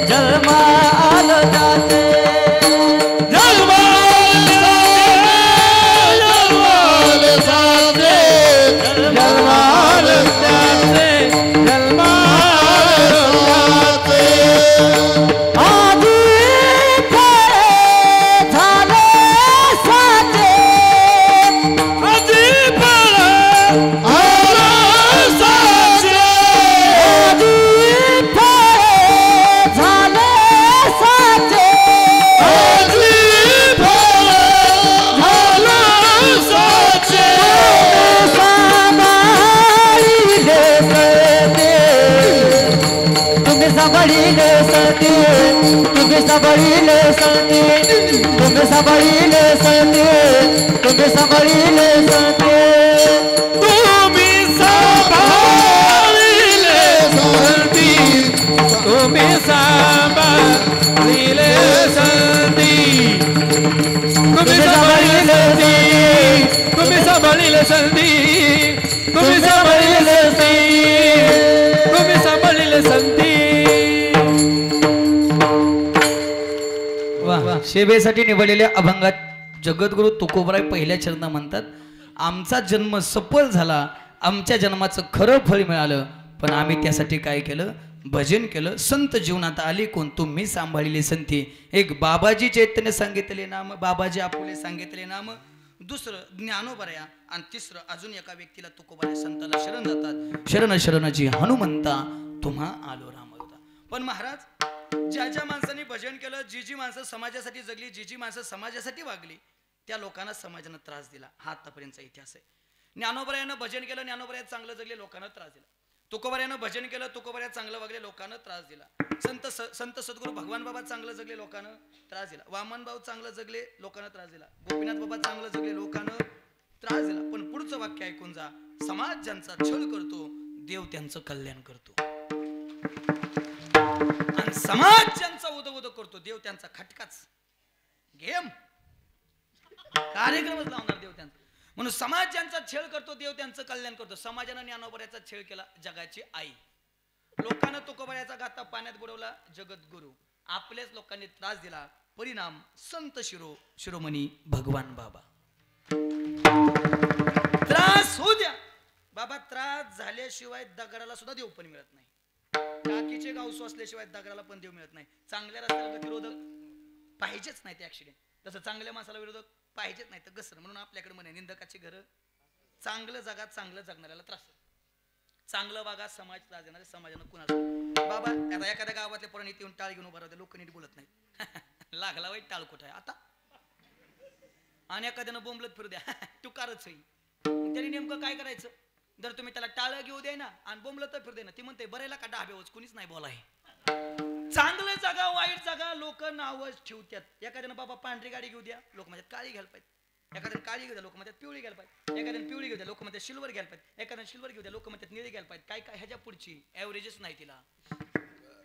जमाल सांभाळिले संती तुम्ही सांभाळिले संती तुम्ही सांभाळिले संती तुम्ही सांभाळिले संती तुम्ही सांभाळिले संती तुम्ही सांभाळिले संती तुम्ही सांभाळिले संती तुम्ही सांभाळिले संती तुम्ही सांभाळिले संती. वा सेवेसाठी निवडलेल्या अभंगात जगद्गुरु तुकोबराय पहिल्या चरणा म्हणतात, आमचा जन्म सफल झाला, आमच्या जन्माचं खरं फळ मिळालं, पण आम्ही त्यासाठी काय केलं, भजन केलं. संत जीवनात आली कोण, तुम्ही सांभाळलेली संती. एक बाबाजी चैतन्य सांगितले नाम, बाबाजी आपुले सांगितले नाम, दुसरं ज्ञानोबराय आणि तिसरं अजून एका व्यक्तीला तुकोबराय संताला शरण जातात. शरण शरणजी हनुमंता तुम्हा आलो राम होता. पण महाराज ज्या ज्या माणसांनी भजन केलं, जी जी माणसं समाजासाठी जगली, जी जी माणसं समाजासाठी वागली, त्या लोकांना समाजानं त्रास दिला. हा आतापर्यंतचा इतिहास आहे. ज्ञानोबरायानं भजन केलं, ज्ञानोबरायात चांगलं जगले, लोकांना त्रास दिला. तुकोबरायानं भजन केलं, तुकोबरायात चांगलं वागले, लोकांना त्रास दिला. संत सद्गुरू भगवान बाबा चांगलं जगले, लोकांना त्रास दिला. वामन भाऊ चांगलं जगले, लोकांना त्रास दिला. गोपीनाथ बाबा चांगलं जगले, लोकांना त्रास दिला. पण पुढचं वाक्य ऐकून जा, समाज ज्यांचा छळ करतो, देव त्यांचं कल्याण करतो. आणि समाज ज्यांचा उद करतो, देव त्यांचा खटकाच गेम कार्यक्रमच लावणार देव त्यांचा. म्हणून समाज ज्यांचा छळ करतो, देव त्यांचं कल्याण करतो. समाजानं ज्ञानोबरायाचा छळ केला, जगाची आई. लोकांना तुकोबरायाचा गाता पाण्यात बुडवला, जगद्गुरु. आपल्याच लोकांनी त्रास दिला, परिणाम संत शिरोमणी भगवान बाबा. त्रास होऊ द्या बाबा, त्रास झाल्याशिवाय दगडाला सुद्धा देव पण मिळत नाही. टाकीचे गावसू असल्याशिवाय दगडाला पण देव मिळत नाही. चांगल्या रस्त्याला विरोधक पाहिजेच नाही ते ऍक्सिडेंट, तसं चांगल्या माणसाला विरोधक पाहिजेच नाही तर घसरण. म्हणून आपल्याकडे म्हणे, निंदकाची घर चांगलं जगात चांगलं जगणाऱ्याला त्रास, चांगलं वागा समाज त्रास देणारे समाजानं कुणाला. बाबा आता एखाद्या गावातल्या पोरांनी येऊन टाळ घेऊन उभा राहते, लोक नीट बोलत नाहीत. लागला वाईट टाळ कुठं आहे आता, आणि एखाद्यानं बोंबलत फिरू द्या, टुकारच होईल. त्यांनी नेमकं काय करायचं, जर तुम्ही त्याला टाळ घेऊ दे ना आणि बोंबलं तर फिरू दे ना, ती म्हणते बरेला का डाब्यावच कुणीच नाही बोलाय. चांगलं जागा वाईट जागा लोक नावच ठेवतात. एखाद्यानं बाबा पांढरी गाडी घेऊ द्या, लोक म्हणतात काळी घ्यायला पाहिजे. एखाद्यानं काळी घेऊ द्या, लोक म्हणतात पिवळी घ्यायला पाहिजे. एखाद्यानं पिवळी घेऊ द्या, लोक म्हणतात सिल्वर घ्यायला पाहिजे. एखाद्यानं सिल्वर घेऊ द्या, लोक म्हणतात निळी घ्यायला पाहिजे. काय काय ह्याच्या पुढची ऍव्हरेजच नाही तिला,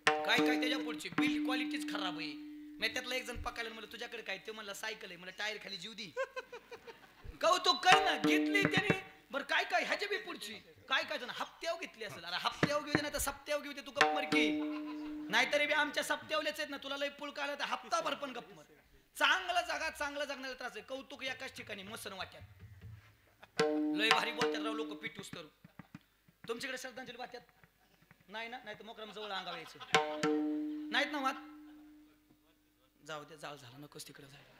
काय काय त्याच्या पुढची बिल्ड क्वालिटीच खराब आहे. मी त्यातला एक जण पकायला म्हणलं तुझ्याकडे काय, ते म्हणलं सायकल आहे, मला टायर खाली जीव दी. कौतुक कर ना, घेतली त्याने. बरं काय काय ह्याच्या बी पुढची काय काय जण हप्त्यावर घेतली असेल. अरे हप्त्यावर घेऊ दे ना तर सप्त्यावर घेऊ दे, तू गप्प मर की. नाहीतरी बी आमच्या सप्त्यावलेच आहेत ना, तुला लय पुळ काढला तर हप्ताभर पण गप्प मर. चांगला जागा चांगला जगण्याला त्रास आहे. कौतुक एकाच ठिकाणी मसन वाट्यात. लय भारी बोलतात राव लोक पिटूस करू. तुमच्याकडे श्रद्धांजली वाट्यात नाही ना, नाही तर मोकराम जवळ अंगावर यायचं नाहीत ना वाद. जाऊ दे, जाळ झाला नकोस तिकडे जायला.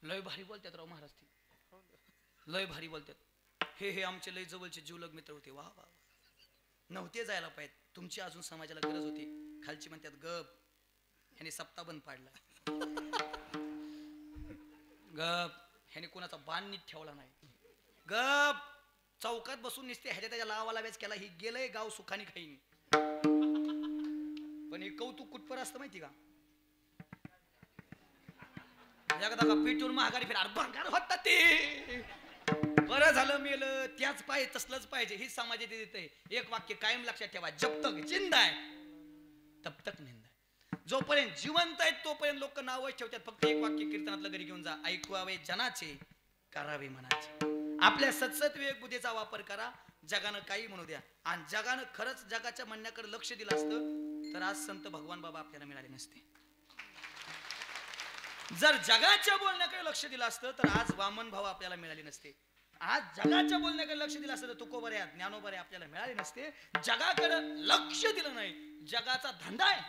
लय भारी बोलतात राव महाराज, ती लय भारी बोलतात. हे आमचे लय जवळचे जीवलग मित्र होते. वा वा, नव्हते जायला पाहिजे. तुमची अजून समाजाला गरज होती. खालची म्हणतात गप, ह्याने सप्ताह बंद पाडला. गप, ह्याने कोणाचा बाण नीट ठेवला नाही. गप, चौकात बसून निसते ह्याच्या त्याच्या लावाला व्याज केला. ही गेलंय गाव सुखाने खाईन. पण हे कौतुक कुठपर असतं माहिती का, एकदा का पिटून महागारी फिर भंगार होता ते. बरं झालं मेलं, त्याच पाहिजे तसलंच पाहिजे. ही समाजात देते. एक वाक्य कायम लक्षात ठेवा, जब तक जिंदा आहे तब तक निंदा आहे. जोपर्यंत जिवंत आहेत तोपर्यंत लोक नावच ठेवतात. फक्त एक वाक्य कीर्तनातलं घरी घेऊन जा, ऐकवावे जनाचे करावे मनाचे. आपल्या सतसत विवेक बुद्धीचा वापर करा. जगानं काही म्हणू द्या, आणि जगानं खरंच जगाच्या म्हणण्याकडे लक्ष दिलं असतं तर आज संत भगवान बाबा आपल्याला मिळाले नसते. जर जगाच्या बोलण्याकडे लक्ष दिलं असतं तर आज वामन भाऊ आपल्याला मिळाले नसते. आज जगाच्या बोलण्याकडे लक्ष दिलं असतं तर तुकोबराय ज्ञानोबराय आपल्याला मिळाले नसते. जगाकडे लक्ष दिलं नाही. जगाचा धंदा आहे,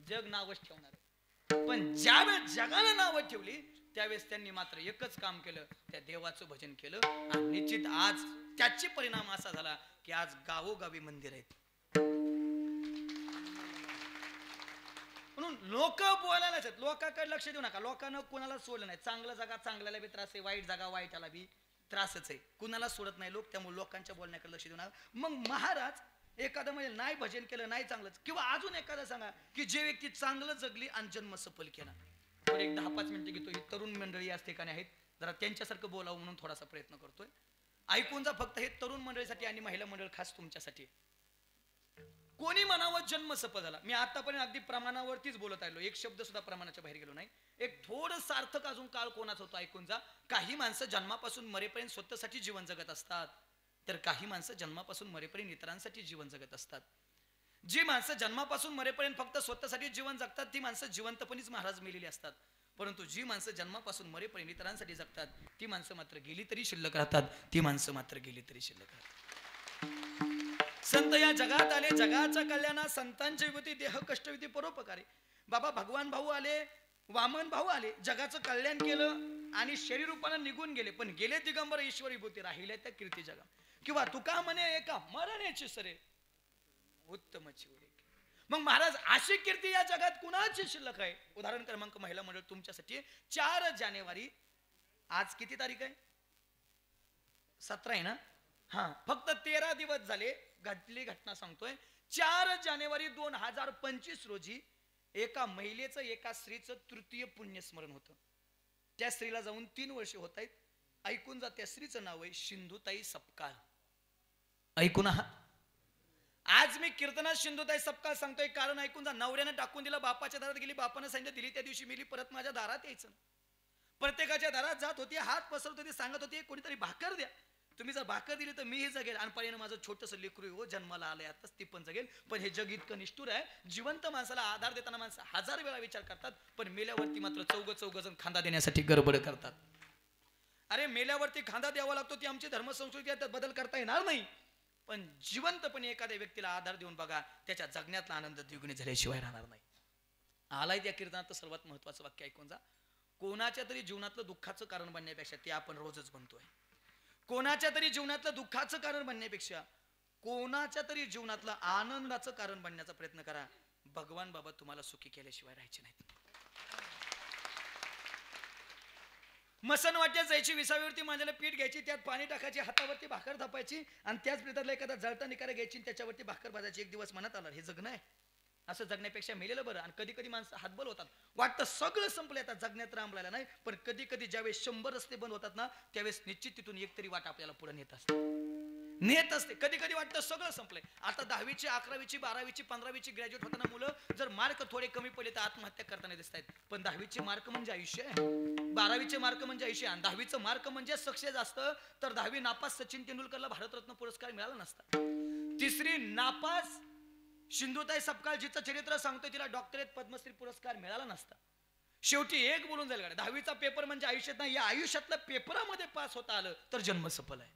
जग नावच ठेवणार आहे. पण ज्यावेळेस जगानं नावं ठेवली त्यावेळेस त्यांनी मात्र एकच काम केलं, त्या देवाचं भजन केलं. आणि निश्चित आज त्याचे परिणाम असा झाला की आज गावोगावी मंदिर आहेत. म्हणून लोक बोलायलाच आहेत. लोकांकडे लक्ष देऊ नका. लोकांना कुणाला सोडलं नाही. चांगलं जागा चांगल्याला बी त्रास आहे, वाईट जागा वाईटाला बी त्रासच आहे. कुणाला सोडत नाही लोक. त्यामुळे लोकांच्या बोलण्याकडे लक्ष देऊ नका. मग महाराज एखादं म्हणजे नाही भजन केलं नाही चांगलंच, किंवा अजून एखादं सांगा की जे व्यक्ती चांगलं जगली आणि जन्म सफल केला. पण एक 10-5 मिनिटं घेतो. ही तरुण मंडळी याच ठिकाणी आहेत, जरा त्यांच्यासारखं बोलावं म्हणून थोडासा प्रयत्न करतोय. ऐकून जा फक्त. हे तरुण मंडळीसाठी आणि महिला मंडळ खास तुमच्यासाठी. कोणी म्हणावं जन्म सफल झाला, मी आतापर्यंत अगदी प्रमाणावरतीच बोलत आलो, एक शब्द सुद्धा प्रमाणाच्या बाहेर गेलो नाही. एक थोडं सार्थक अजून काळ कोणाचा होतो ऐकून जा. काही माणसं जन्मापासून मरेपर्यंत स्वतःसाठी जीवन जगत असतात, तर काही माणसं जन्मापासून मरेपर्यंत इतरांसाठी जीवन जगत असतात. जी माणसं जन्मापासून मरेपर्यंत फक्त स्वतःसाठी जीवन जगतात ती माणसं जिवंतपणीच महाराज मेलेली असतात. परंतु जी माणसं जन्मापासून मरेपर्यंत इतरांसाठी जगतात ती माणसं मात्र गेली तरी शिल्लक राहतात. ती माणसं मात्र गेली तरी शिल्लक राहतात. संत या जगात आले जगाच्या कल्याणा, संतांच्या विभूती देह कष्टविधी परोपकारी. बाबा भगवान भाऊ आले, वामन भाऊ आले, जगाचं कल्याण केलं आणि शरीर रूपानं निघून गेले, पण गेले दिगंबर ईश्वर विभूती, राहिल्या त्या कीर्ती जगा. किंवा तुका म्हणे एका मरण्याची सरे उत्तमची उरे. मग महाराज अशी कीर्ती या जगात कुणाची शिल्लक आहे? उदाहरण क्रमांक महिला मंडळ तुमच्यासाठी 4 जानेवारी. आज किती तारीख आहे? 17 आहे ना? हा, फक्त 13 दिवस झाले घडली घटना सांगतोय. 4 जानेवारी 2025 रोजी एका महिलेचं एका स्त्रीचं तृतीय पुण्यस्मरण होतं. त्या स्त्रीला जाऊन 3 वर्ष होत आहेत. ऐकून जा, त्या स्त्रीचं नाव आहे सिंधुताई सपकाळ. ऐकून आहात? आज मी कीर्तनात सिंधुताई सपकाळ सांगतोय कारण ऐकून जा, नवऱ्यानं टाकून दिला, बापाच्या दारात गेली, बापानं सांगितलं दिली त्या दिवशी मिली, परत माझ्या दारात यायचं. प्रत्येकाच्या दारात जात होती, हात पसरत होती, सांगत होती कोणीतरी भाकर द्या, तुम्ही जर भाकर दिली तर मीही जगेल आणि पर्याय माझं छोटंसं लेकरू हो जन्माला आलंय आताच ती पण जगेल. पण हे जग इतकं निष्ठुर आहे, जिवंत माणसाला आधार देताना माणसं 1000 वेळा विचार करतात, पण मेल्यावरती मात्र चौघ जण खांदा देण्यासाठी गडबड करतात. अरे मेल्यावरती खांदा द्यावा लागतो, ती आमची धर्मसंस्कृती आहे, त्यात बदल करता येणार नाही. पण जिवंतपणे एखाद्या व्यक्तीला आधार देऊन बघा, त्याच्या जगण्यातला आनंद द्विगुणित झाल्याशिवाय राहणार नाही. आलाय त्या कीर्तनात सर्वात महत्वाचं वाक्य ऐकून जा. कोणाच्या तरी जीवनातलं दुःखाचं कारण बनण्यापेक्षा ते आपण रोजच बनतोय. कोणाच्या तरी जीवनातलं दुःखाचं कारण बनण्यापेक्षा कोणाच्या तरी जीवनातलं आनंदाचं कारण बनण्याचा प्रयत्न करा. भगवान बाबा तुम्हाला सुखी केल्याशिवाय राहायचे नाहीत. मसन वाट्यात जायची, विसाव्यावरती मांजाला पीठ घ्यायची, त्यात पाणी टाकायची, हातावरती भाकर थापायची आणि त्याच पीठातला एखादा जळता निकारा घ्यायची आणि त्याच्यावरती भाकर भाजायची. एक दिवस मनात आला हे जगणं आहे, असं जगण्यापेक्षा मेलेलं बरं. आणि कधी कधी माणसं हातबल होतात, वाटतं सगळं संपलं आता जगण्यात राम राहिला नाही. पण कधी कधी ज्यावेळेस 100 रस्ते बंद होतात ना, त्यावेळेस निश्चित तिथून एक तरी वाट आपल्याला पुढे नेत असते. कधी कधी वाटतं सगळं संपलंय. आता 10वीची 11वीची 12वीची 15वीची ग्रॅज्युएट होताना मुलं जर मार्क थोडे कमी पडले तर आत्महत्या करताना दिसत आहेत. पण 10वीचे मार्क म्हणजे आयुष्य आहे, 12वीचे मार्क म्हणजे आयुष्य, आणि 10वीचं मार्क म्हणजे सक्सेस असतं. तर 10वी नापास सचिन तेंडुलकरला भारतरत्न पुरस्कार मिळाला नसता. 3री नापास सिंधुताई सपकाळ जिचं चरित्र सांगतोय तिला डॉक्टरेट पद्मश्री पुरस्कार मिळाला नसता. शेवटी एक बोलून जाईल गाडी, 10वीचा पेपर म्हणजे आयुष्यात नाही, या आयुष्यातल्या पेपरामध्ये पास होता आलं तर जन्म सफल आहे.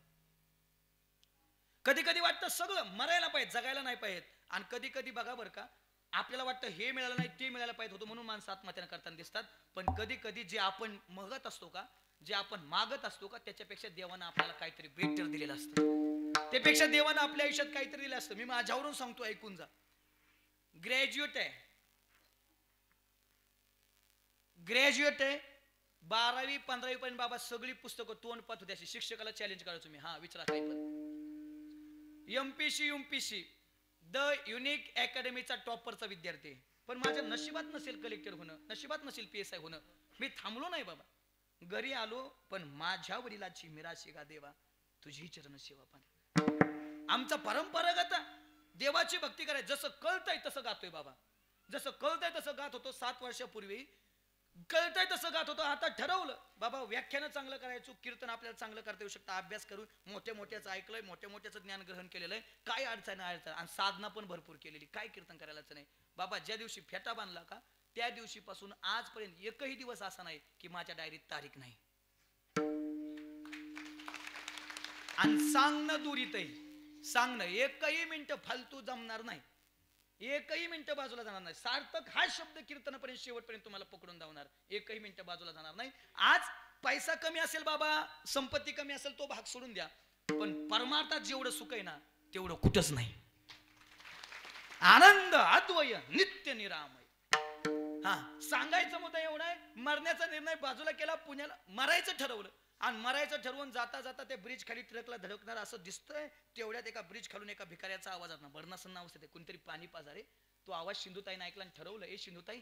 कधी कधी वाटतं सगळं मरायला पाहिजे, जगायला नाही पाहिजे. आणि कधी कधी बघा बरं का, आपल्याला वाटतं हे मिळालं नाही ते मिळायला पाहिजे होतं म्हणून माणसं आत्महत्या करताना दिसतात. पण कधी कधी जे आपण मागत असतो का, जे आपण मागत असतो का, त्याच्यापेक्षा देवानं आपल्याला काहीतरी बेटर दिलेलं असतं. त्यापेक्षा देवानं आपल्या आयुष्यात काहीतरी दिलं असतं. मी माझ्यावरून सांगतो, ऐकून जा. ग्रॅज्युएट आहे 12वी 15वी पर्यंत बाबा सगळी पुस्तकं तोंडपात होती. अशी शिक्षकाला चॅलेंज करायचो मी, हा विचारा काय पण. एमपीसी द युनिक अकॅडमीचा टॉपरचा विद्यार्थी, पण माझ्या नशिबात नसेल कलेक्टर होणं, नशिबात नसेल PSI होणं. मी थांबलो नाही बाबा, घरी आलो. पण माझ्या वडिलाची मिराशी गा देवा तुझी चरण सेवा पाणी. आमचा परंपरागत देवाची भक्ती करायची, जसं कळतंय तसं गातोय बाबा, जसं कळतंय तसं गात होतो. 7 वर्षापूर्वी कळतंय तसं गात होतो. आता ठरवलं बाबा व्याख्यानं चांगलं करायचो, कीर्तन आपल्याला चांगलं करता येऊ शकतं, अभ्यास करून मोठ्याचं ऐकलंय, मोठ्याचं ज्ञान ग्रहण केलेलं आहे, काय अडचण आणि साधना पण भरपूर केलेली, काय कीर्तन करायलाच नाही बाबा. ज्या दिवशी फेटा बांधला का त्या दिवशीपासून आजपर्यंत एकही दिवस असा नाही की माझ्या डायरीत तारीख नाही. आणि सांगणं दुरीतही सांगणं, एकही मिनिट फालतू जमणार नाही, एकही मिनिट बाजूला जाणार नाही. सार्थक हा शब्द कीर्तनापर्यंत शेवटपर्यंत तुम्हाला पकडून धावणार, एकही मिनिट बाजूला जाणार नाही. आज पैसा कमी असेल बाबा, संपत्ती कमी असेल, तो भाग सोडून द्या, पण परमार्थात जेवढं सुख आहे ना तेवढं कुठंच नाही. आनंद अद्वय नित्य निरामय. हा, सांगायचा मुद्दा एवढा आहे, मरण्याचा निर्णय बाजूला केला, पुण्याला मरायचं ठरवलं. आणि मरायचं ठरवून जाता जाता ते ब्रिज खाली ट्रकला धडकणार असं दिसतंय. तेवढ्यात एका ब्रिज खालून एका भिकाऱ्याचा आवाज आला. बर्नासन नाव असते, कोणतरी पाणी पाजारे. तो आवाज सिंधुताईने ऐकला आणि ठरवलं, ए सिंधुताई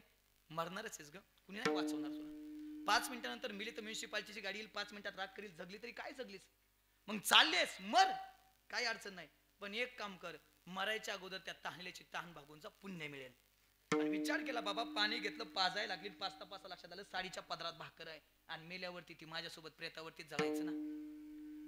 मरणारच आहेस ग, कुणी नाही वाचवणार तुला. 5 मिनिटानंतर मिली तर म्युन्सिपाल्टीची गाडी येईल, 5 मिनिटात राग करील. जगली तरी काय जगलीस, मग चाललेस मर, काय अडचण नाही. पण एक काम कर, मरायच्या अगोदर त्या तहानल्याची तहान भागून जा, पुण्य मिळेल. आणि विचार केला बाबा, पाणी घेतलं, पाजायला लागली. पाचता पाचता लक्षात आलं साडीच्या पदरात भाकर आहे आणि मेल्यावरती ती माझ्यासोबत प्रेतावरती जळायचं ना,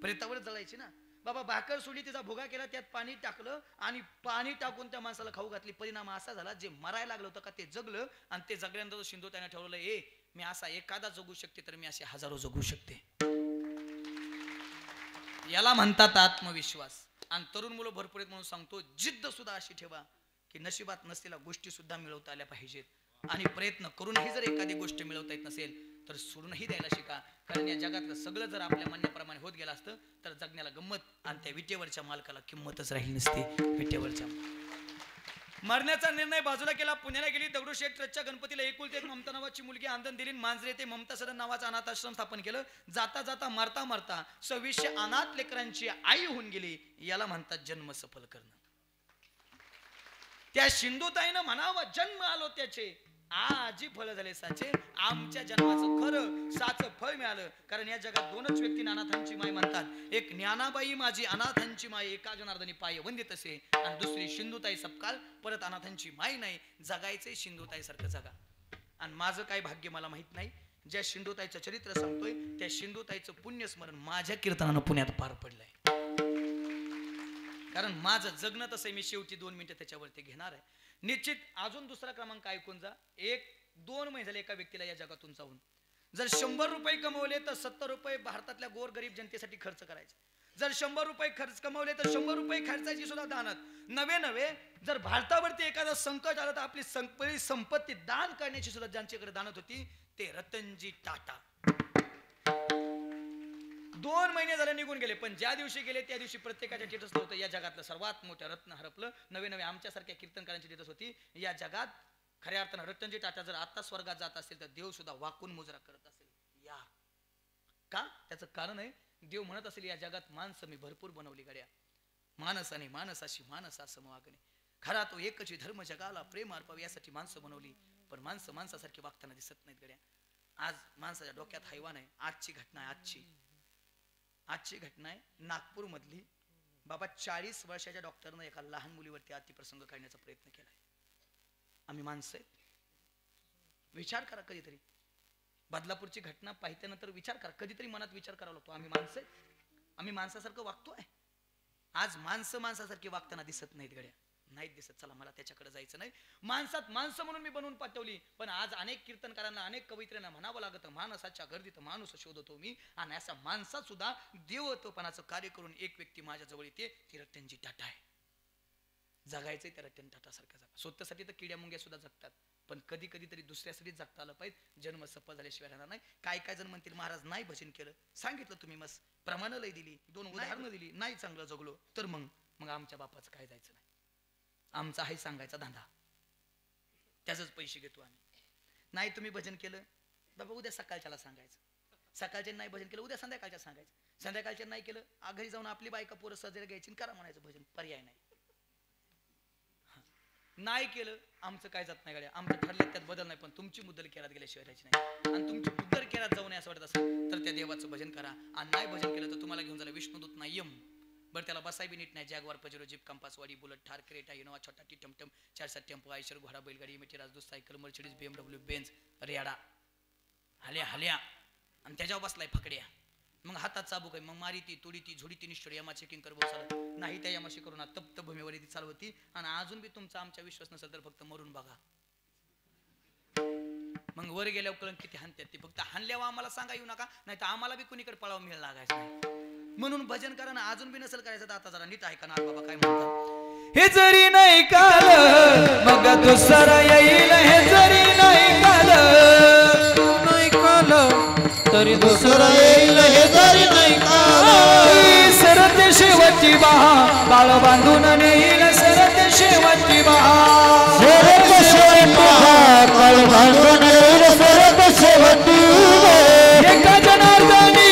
प्रेतावर जळायची ना. बाबा भाकर सोडली, तिचा भुगा केला, त्यात पाणी टाकलं आणि पाणी टाकून त्या माणसाला खाऊ घातली. परिणाम असा झाला, जे मरायला लागलं होतं का ते जगलं. आणि ते जगल्यानंतर सिंधू त्याने ठरवलं, ए मी असा एखादा जगू शकते तर मी असे हजारो जगू शकते. याला म्हणतात आत्मविश्वास. आणि तरुण मुलं भरपूर आहेत म्हणून सांगतो, जिद्द सुद्धा अशी ठेवा की नशिबात नसलेल्या गोष्टी सुद्धा मिळवता आल्या पाहिजेत. आणि प्रयत्न करूनही जर एखादी गोष्ट मिळवता येत नसेल तर सोडूनही द्यायला शिका. कारण या जगातलं सगळं जर आपल्या म्हणण्याप्रमाणे होत गेलं असतं तर जगण्याला गंमत आणि त्या विटेवरच्या मालकाला किंमतच राहिली नसती. विटेवरच्या मरण्याचा निर्णय बाजूला केला. पुण्याला गेली. दगडूशेठ ट्रस्टच्या गणपतीला एकुलती एक ममता नावाची मुलगी आंदण दिली. मांजरे ते ममता सदन नावाचं अनाथ आश्रम स्थापन केलं. जाता जाता मरता मरता 2600 अनाथ लेकरांची आई होऊन गेली. याला म्हणतात जन्म सफल करणं. त्या सिंधुताईनं म्हणावं, जन्म आलो त्याचे आजी फळ झाले साचे. आमच्या जन्माचं खरं साचं फळ मिळालं. कारण या जगात 2च व्यक्ती अनाथांची माय म्हणतात. एक ज्ञानाबाई माझी अनाथांची माय, एका जनार्दनी पाय वंदित असे. आणि दुसरी सिंधुताई सपकाळ, परत अनाथांची माय नाही. जगायचे सिंधुताई सारखं जगा. आणि माझं काय भाग्य मला माहित नाही. ज्या सिंधुताईचं चरित्र सांगतोय त्या सिंधुताईचं पुण्यस्मरण माझ्या कीर्तनानं पुण्यात पार पडलंय. कारण माझं जगणं तसं मी शेवटी 2 मिनिटं त्याच्यावरती घेणार आहे. निश्चित अजून दुसरा क्रमांक ऐकून जा. 1-2 महिने झाले एका व्यक्तीला या जगातून जाऊन. जर 100 रुपये कमवले तर 70 रुपये भारतातल्या गोरगरीब जनतेसाठी खर्च करायचे. जर 100 रुपये खर्च कमवले तर 100 रुपये खर्चाची सुद्धा दानात. नवे जर भारतावरती एखादं संकट आलं तर आपली संपत्ती दान करण्याची सुद्धा ज्यांच्याकडे दानत होती ते रतनजी टाटा. 2 महिने झाले निघून गेले. पण ज्या दिवशी गेले त्या दिवशी प्रत्येकाच्या स्टेटसला होतं, या जगातलं सर्वात मोठं रत्न हरपलं. नवे आमच्यासारख्या कीर्तनकारांची स्टेटस होती. या जगात खऱ्या अर्थानं रतनजी टाटा जर आता स्वर्गात जात असेल तर देव सुद्धा वाकून मुजरा करत असेल. या का? त्याचं कारण आहे, देव म्हणत असेल या जगात माणसं मी भरपूर बनवली गड्या. माणसाने माणसाशी माणसा सम वागणे. खरा तो एकच धर्म जगाला प्रेम अर्पावे यासाठी माणसं बनवली. पण माणसं माणसासारखी वागताना दिसत नाहीत गड्या. आज माणसाच्या डोक्यात हैवान आहे. आजची घटना आहे, आजची घटना आहे नागपूर मधली. बाबा 40 वर्षाच्या डॉक्टरनं एका लहान मुलीवरती अतिप्रसंग करण्याचा प्रयत्न केलाय. आम्ही माणसं आहेत, विचार करा कधीतरी. बदलापूरची घटना पाहिल्यानंतर विचार करा, कधीतरी मनात विचार करावा लागतो. आम्ही माणसं आहेत, आम्ही माणसासारखं वागतोय. आज माणसं माणसासारखी वागताना दिसत नाहीत गड्या, नाहीत दिसत. चला मला त्याच्याकडे जायचं नाही. माणसात माणसं म्हणून मी बनवून पाठवली. पण आज अनेक कीर्तनकारांना अनेक कवयित्र्यांना म्हणावं लागतं, माणसाच्या गर्दीत माणूस शोधतो मी. आणि असा माणसात सुद्धा देवत्वपणाचं कार्य करून एक व्यक्ती माझ्या जवळ येते, ती रतनजी टाटा आहे. जगायचंय त्या रतन टाटा सारखं जगा. स्वतःसाठी तर किड्या मुंग्या सुद्धा जगतात, पण कधी कधी तरी दुसऱ्यासाठी जगता आलं पाहिजे. जन्म सफल झाल्याशिवाय राहणार नाही. काय जण म्हणतील महाराज नाही भजन केलं. सांगितलं तुम्ही मस्त प्रमाण लय दिली, 2 उदाहरणं दिली, नाही चांगलं जगलो तर मग आमच्या बापाचं काय जायचं नाही. आमचा आहे सांगायचा धंदा, त्याचंच पैसे घेतो आम्ही. नाही तुम्ही भजन केलं बाबा उद्या सकाळच्याला सांगायचं, सकाळच्या नाही भजन केलं उद्या संध्याकाळच्या सांगायचं, संध्याकाळच्या नाही केलं घरी जाऊन आपली बायका पोरं सजरे घ्यायची करा म्हणायचं भजन. पर्याय नाही. नाही केलं आमचं काय जात नाही गाड्या. आमचं ठरलं त्यात बदल नाही. पण तुमची मुद्दल केरात गेल्याशिवाय राहायची नाही. आणि तुमची मुद्दल केरात जाऊ नये असं वाटत असेल तर त्या देवाचं भजन करा. आणि नाही भजन केलं तर तुम्हाला घेऊन झालं विष्णुदूत नायम. बरं त्याला बसाय बी नीट नाही. जॅगवार पजेरो जीप कंपास वाडी बुलेट ठार क्रेटा इनोवा छोटा टी टमटम 4 टेम्पो आयशर घोडा बैलगाडी मेटी राजदूत सायकल मर्सिडीज BMW बेंज रेडा हल्या आणि त्याच्यावर बसलाय फकड्या. मग हातात चाबूक आहे. मग मारी ती तोडी ती झोडी ती निष्ठोर यमा चेकिंग कर बोल नाही त्या यमाशी करून तप्त भूमीवर ती चालू होती. आणि अजून बी तुमचा आमच्या विश्वास नसेल तर फक्त मरून बघा. मग वर गेल्यावर कळण किती हानतात ते. फक्त हानल्यावर आम्हाला सांगा येऊ नका, नाही तर आम्हाला बी कुणीकडे पळावं मिळेल लागायचं नाही. म्हणून भजन करा ना. अजून बी नसेल करायचं तर आता जरा नीट ऐका ना बाबा काय म्हणतात. हे जरी नाही काल मग दुसरा येईल. हे जरी नाही काल तरी दुसरा येईल. हे जरी नाही काल सरते शेवटची बहा बाळ बांधून नेईल. सरते शेवटची बहा सरते शेवटची बहा बाळ बांधून नेईल. सरते शेवटची एका जनार्दनी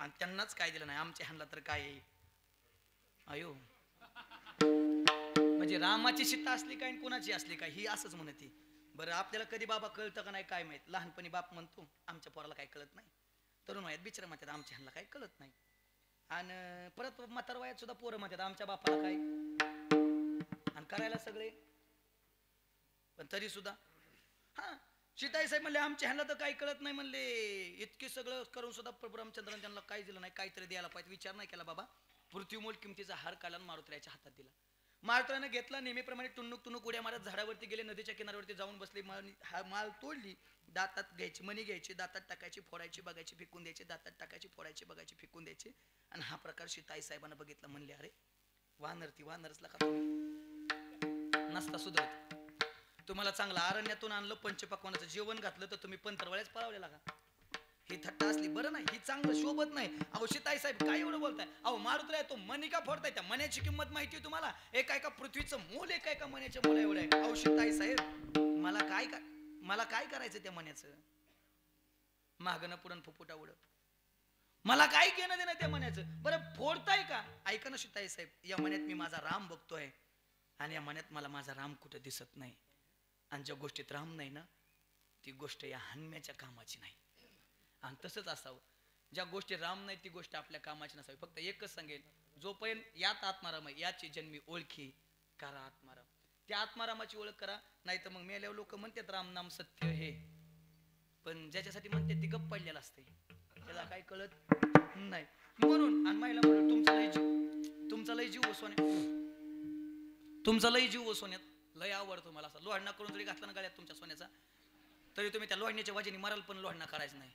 आणि त्यांनाच काय दिलं नाही, आमच्या ह्यांना तर काय आहे अयो. म्हणजे रामाची सीता असली काय कुणाची असली काय ही असंच म्हणते. बरं आपल्याला कधी बाबा कळतं का नाही काय माहित. लहानपणी बाप म्हणतो आमच्या पोराला काय कळत नाही, तरुण वयात बिचारा म्हणतात आमच्या ह्यांना काय कळत नाही, आणि परत म्हातार वयात सुद्धा पोरं म्हणतात आमच्या बापाला काय, आणि करायला सगळे. पण तरी सुद्धा हा सीताई साहेब म्हणले आमच्या ह्यांना तर काही कळत नाही म्हणले. इतके सगळं करून सुद्धा प्रभू रामचंद्राने त्यांना काय दिलं नाही, काहीतरी द्यायला पाहिजे. विचार नाही केला बाबा. पृथ्वीमूल किमतीचा हार काढला मारुतीच्या हातात दिला. मारुतीने घेतला, नेहमीप्रमाणे टुन्नुक टुन्नुक उड्या मारत झाडावरती गेले, नदीच्या किनाऱ्यावरती जाऊन बसले. माल तोडली, दातात घ्यायची, मणी घ्यायची, दातात टाकायची, फोडायची, बघायची, फेकून द्यायची, दातात टाकायची, फोडायची, बघायची, फेकून द्यायची. आणि हा प्रकार सीताई साहेबांना बघितला. म्हणले अरे वानर ती वानरच का नसता सुधरत. तुम्हाला चांगलं अरण्यातून आणलं, पंचपक्वानाचं जेवण घातलं, तर तुम्ही पंतरवळ्याच पळवलेला का. ही थट्टा असली बरं नाही, ही चांगलं शोभत नाही. अहो सीताई साहेब काय एवढं बोलताय. अहो मारुतीला तो मणी का फोडताय, त्या मण्याची किंमत माहिती आहे तुम्हाला. एका पृथ्वीचं मूल एका मण्याच्या मुला एवढं आहे. अहो सीताई साहेब मला काय करायचं त्या मण्याचं, मागणं पुरण फुफुटा उडत, मला काय घेणं देणं त्या मण्याचं. बरं फोडताय का. ऐका ना सीताई साहेब, या मण्यात मी माझा राम बघतोय, आणि या मण्यात मला माझा राम कुठं दिसत नाही. आणि ज्या गोष्टीत राम नाही ना, ती गोष्ट या हनम्याच्या कामाची नाही. आणि तसंच असावं, ज्या गोष्टी राम नाही ती गोष्ट आपल्या कामाची नसावी. फक्त एकच सांगेल, जोपर्यंत यात आत्माराम आहे, याची जन्मी ओळखी करा आत्माराम. त्या आत्मारामाची ओळख करा. नाही तर मग मेल्यावर लोक म्हणतात राम नाम सत्य हे, पण ज्याच्यासाठी म्हणतात ती गप्प पडलेला असते, त्याला काय कळत नाही. म्हणून आणि महिला म्हणून तुमचा लय जीव सोन्यात, तुमचा लय जीव सोन्यात लय आवडतो मला. असा लोहडणा करून जरी घातला ना गळ्यात तुमच्या सोन्याचा, तरी तुम्ही त्या लोहडण्याच्या वाजेने मराल, पण लोहडणा करायचं नाही.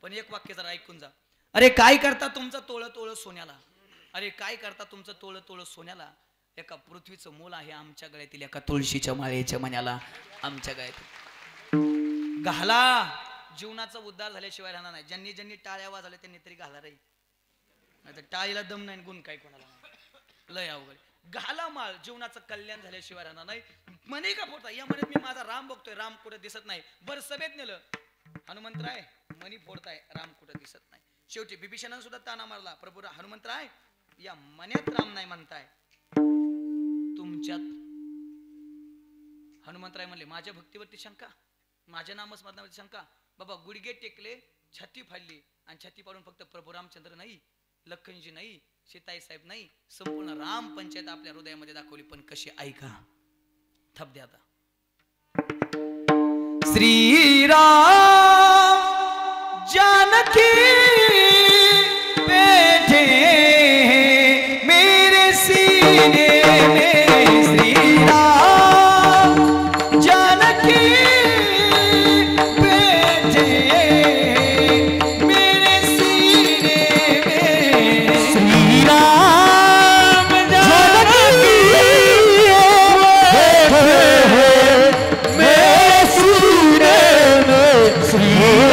पण एक वाक्य जरा ऐकून जा. अरे काय करता तुमचं तोळ तोळ सोन्याला, अरे काय करता तुमचं तोळ तोळ सोन्याला. एका पृथ्वीचं मूल आहे आमच्या गळ्यातील, एका तुळशीच्या माळेच्या मण्याला आमच्या गळ्यात घाला. जीवनाचा उद्धार झाल्याशिवाय राहणार नाही. ज्यांनी ज्यांनी टाळ्या वाजवल्या त्यांनी तरी घाला रे, नाही तर टाळीला दम नाही, गुण काय कोणाला नाही. लय अवघड. घाला माळ, जीवनाचं कल्याण झाल्याशिवाय राहणार नाही. मने का फोडता, या म्हणत मी माझा राम बघतोय, राम कुठे दिसत नाही. बरं सभेत नेलं, हनुमंतराय मनी फोडताय, राम कुठं दिसत नाही. शेवटी बिभीषणाने सुद्धा ताना मारला, प्रभू हनुमंतराय या मन्यात राम नाही म्हणताय, तुमच्यात. हनुमंतराय म्हणले माझ्या भक्तीवरती शंका, माझ्या नामस्मरणावरती शंका. बाबा गुडघे टेकले, छाती फाडली, आणि छाती पाडून फक्त प्रभू रामचंद्र नाही, लखनजी नाही, सीताई साहेब नाही, संपूर्ण राम पंचायत आपल्या हृदयामध्ये दाखवली. पण कशी ऐका, थप द्या आता. श्रीराम जानकी बैठे मेरे सीने में, श्रीराम जानकी बैठे मेरे सीने में, श्रीराम जानकी बैठे मेरे सीने में, श्रीराम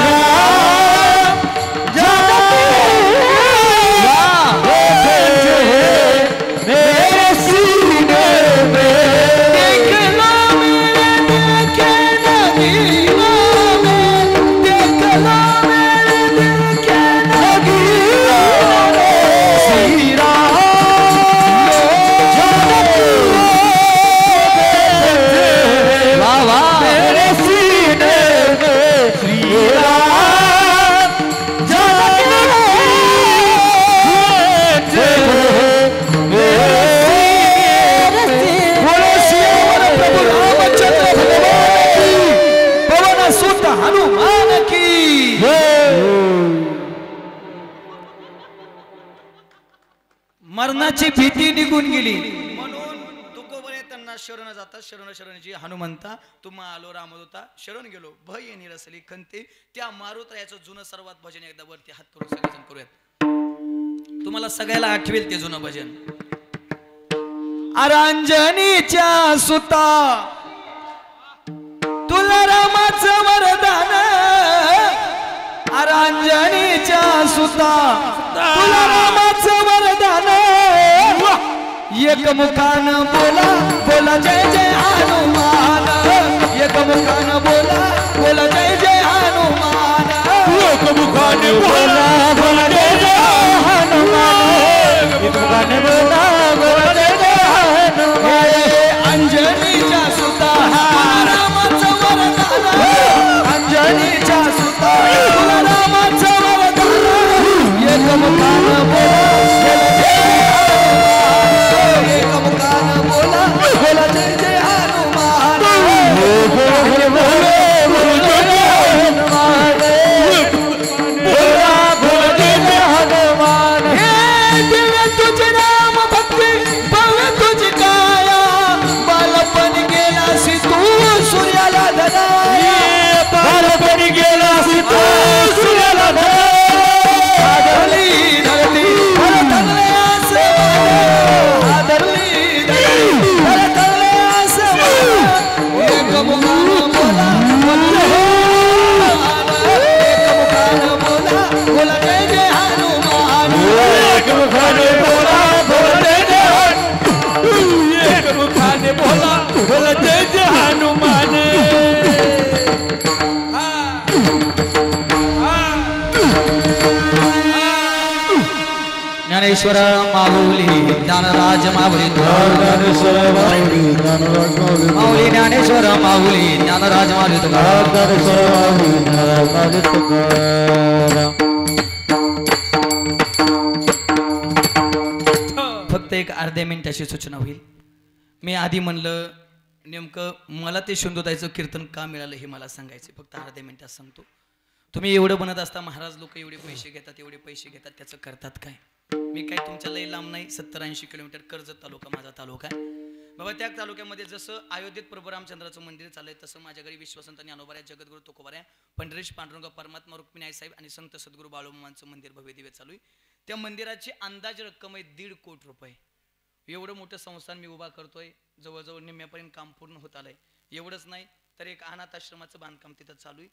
मरणाची भीती निघून गेली. म्हणून तुकोबरे त्यांना शरण जातात. शरण शरणजी हनुमंता तुम्हा आलो रामदूता, शरण गेलो भय निरसली खंते. त्या मारुतरायाचं जुनं सर्वात भजन एकदा वरती हात करून सगळेजण करूयात. तुम्हाला सगळ्याला आठवेल ते जुनं भजन. अरांजनीच्या सुता तुला रामाचं वरदान, अरांजनीच्या सुता तुला रामाचं वरदान. एक मुखान बोला बोला जय जय हनुमान, एक मुखान बोला बोला जय जय हनुमान, एक मुखान बोला बोला जय जय ज्ञानेश्वर माऊली ज्ञानराज माऊली ज्ञानेश्वर माऊली ज्ञानराज माऊली माऊली ज्ञानेश्वर माऊली ज्ञानराज माऊली तुकाराम ज्ञानेश्वर माऊली ज्ञानराज माऊली तुकाराम. फक्त एक अर्ध्या मिनिटाची सूचना होईल. मी आधी म्हणलं नेमकं मला ते सिंधुताईचं कीर्तन का मिळालं हे मला सांगायचं, फक्त अर्ध्या मिनिटात सांगतो. तुम्ही एवढं बनत असता महाराज लोक एवढे पैसे घेतात एवढे पैसे घेतात, त्याचं करतात काय? मी काय तुमच्या लई लांब नाही, 70-80 किलोमीटर कर्जत तालुका माझा तालुका आहे बाबा. त्या तालुक्यामध्ये जसं अयोध्येत प्रभू रामचंद्राचं मंदिर चाललंय तसं माझ्या घरी विश्वसंत ज्ञानोबा जगद्गुरु तुकोबा पंढरीश पांडुरंग परमात्मा रुक्मिणी साहेब आणि संत सद्गुरू बाळूमामांचं मंदिर भव्य दिव्य चालू आहे. त्या मंदिराची अंदाज रक्कम आहे 1.5 कोटी रुपये. एवढं मोठं संस्थान मी उभा करतोय, जवळजवळ निम्म्यापर्यंत काम पूर्ण होत आलंय. एवढंच नाही तर एक अनाथ आश्रमाचं बांधकाम तिथं चालू आहे.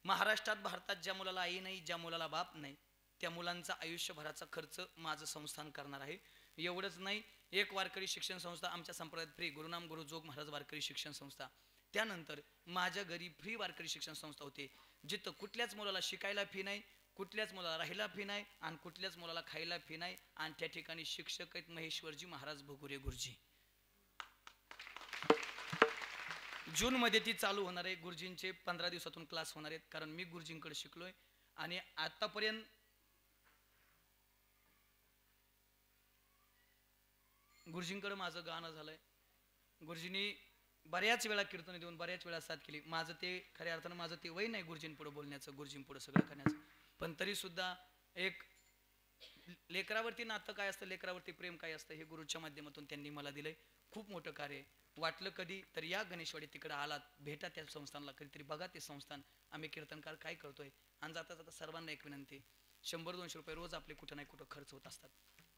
महाराष्ट्रात भारतात ज्या मुलाला आई नाही, ज्या मुलाला बाप नाही, त्या मुलांचा आयुष्यभराचा खर्च माझं संस्थान करणार आहे. एवढंच नाही, एक वारकरी शिक्षण संस्था आमच्या संप्रदायात फ्री, गुरुनाम गुरुजोग महाराज वारकरी शिक्षण संस्था. त्यानंतर माझ्या घरी फ्री वारकरी शिक्षण संस्था होते, जिथं कुठल्याच मुलाला शिकायला फी नाही, कुठल्याच मुलाला राहायला फी नाही आणि कुठल्याच मुलाला खायला फी नाही. आणि त्या ठिकाणी शिक्षक आहेत महेश्वरजी महाराज भगुरे गुरुजी. जून मध्ये ती चालू होणार आहे. गुरुजींचे 15 दिवसातून क्लास होणार आहेत, कारण मी गुरुजींकडे शिकलोय. आणि आतापर्यंत गुरुजींकडे माझं गाणं झालंय. गुरुजींनी बऱ्याच वेळा कीर्तन देऊन बऱ्याच वेळा साथ केली. माझं ते खऱ्या अर्थानं माझं ते वय नाही गुरुजींपुढे बोलण्याचं, गुरुजींपुढे सगळं करण्याचं, पण तरी सुद्धा एक लेकरावरती नातं काय असतं, लेकरावरती प्रेम काय असतं, हे गुरुच्या माध्यमातून त्यांनी मला दिलंय. खूप मोठं कार्य. वाटलं कधी तर या गणेशवाडी तिकडे आलात, भेटा त्या संस्थानला, कधीतरी बघा ते संस्थान, आम्ही कीर्तनकार काय करतोय. आणि जाता जाता सर्वांना एक विनंती, 100-200 रुपये रोज आपले कुठं नाही कुठं खर्च होत असतात.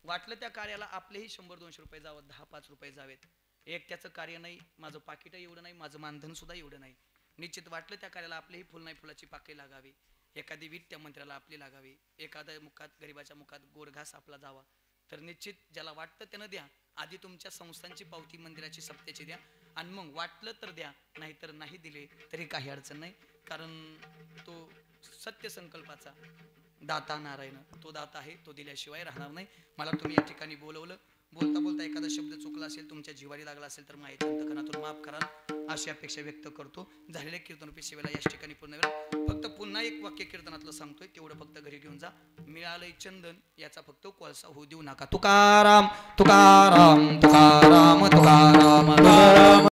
वाटलं त्या कार्याला आपलेही 100-200 रुपये जावं, 10-5 रुपये जावेत. एक त्याचं कार्य नाही, माझं पाकिटही एवढं नाही, माझं मानधन सुद्धा एवढं नाही. निश्चित वाटलं त्या कार्याला आपलेही फुल नाही फुलाची पाकळी लागावी, एखादी वीट त्या मंत्र्याला आपली लागावी, एखाद्या मुखात गरीबाच्या मुखात गोडघास आपला जावा, तर निश्चित ज्याला वाटतं त्यानं द्या. आधी तुमच्या संस्थांची पावती मंदिराची सप्त्याची द्या आणि मग वाटलं तर द्या, नाहीतर नाही दिले तरी काही अडचण नाही. कारण तो सत्य संकल्पाचा दाता नारायण, तो दाता आहे, तो दिल्याशिवाय राहणार नाही. मला तुम्ही या ठिकाणी बोलवलं, बोलता बोलता एखादा शब्द चुकला असेल, तुमच्या जिवारी लागला असेल तर माझ्या अंतःकरणातून माफ करा अशी अपेक्षा व्यक्त करतो. झालेल्या कीर्तनरूपी सेवेला याच ठिकाणी पूर्ण वेळ. फक्त पुन्हा एक वाक्य कीर्तनातलं सांगतोय, तेवढं फक्त घरी घेऊन जा. मिळालंय चंदन याचा फक्त कोळसा होऊ देऊ नका. तुकाराम तुकाराम तुकाराम तुकाराम तुकाराम.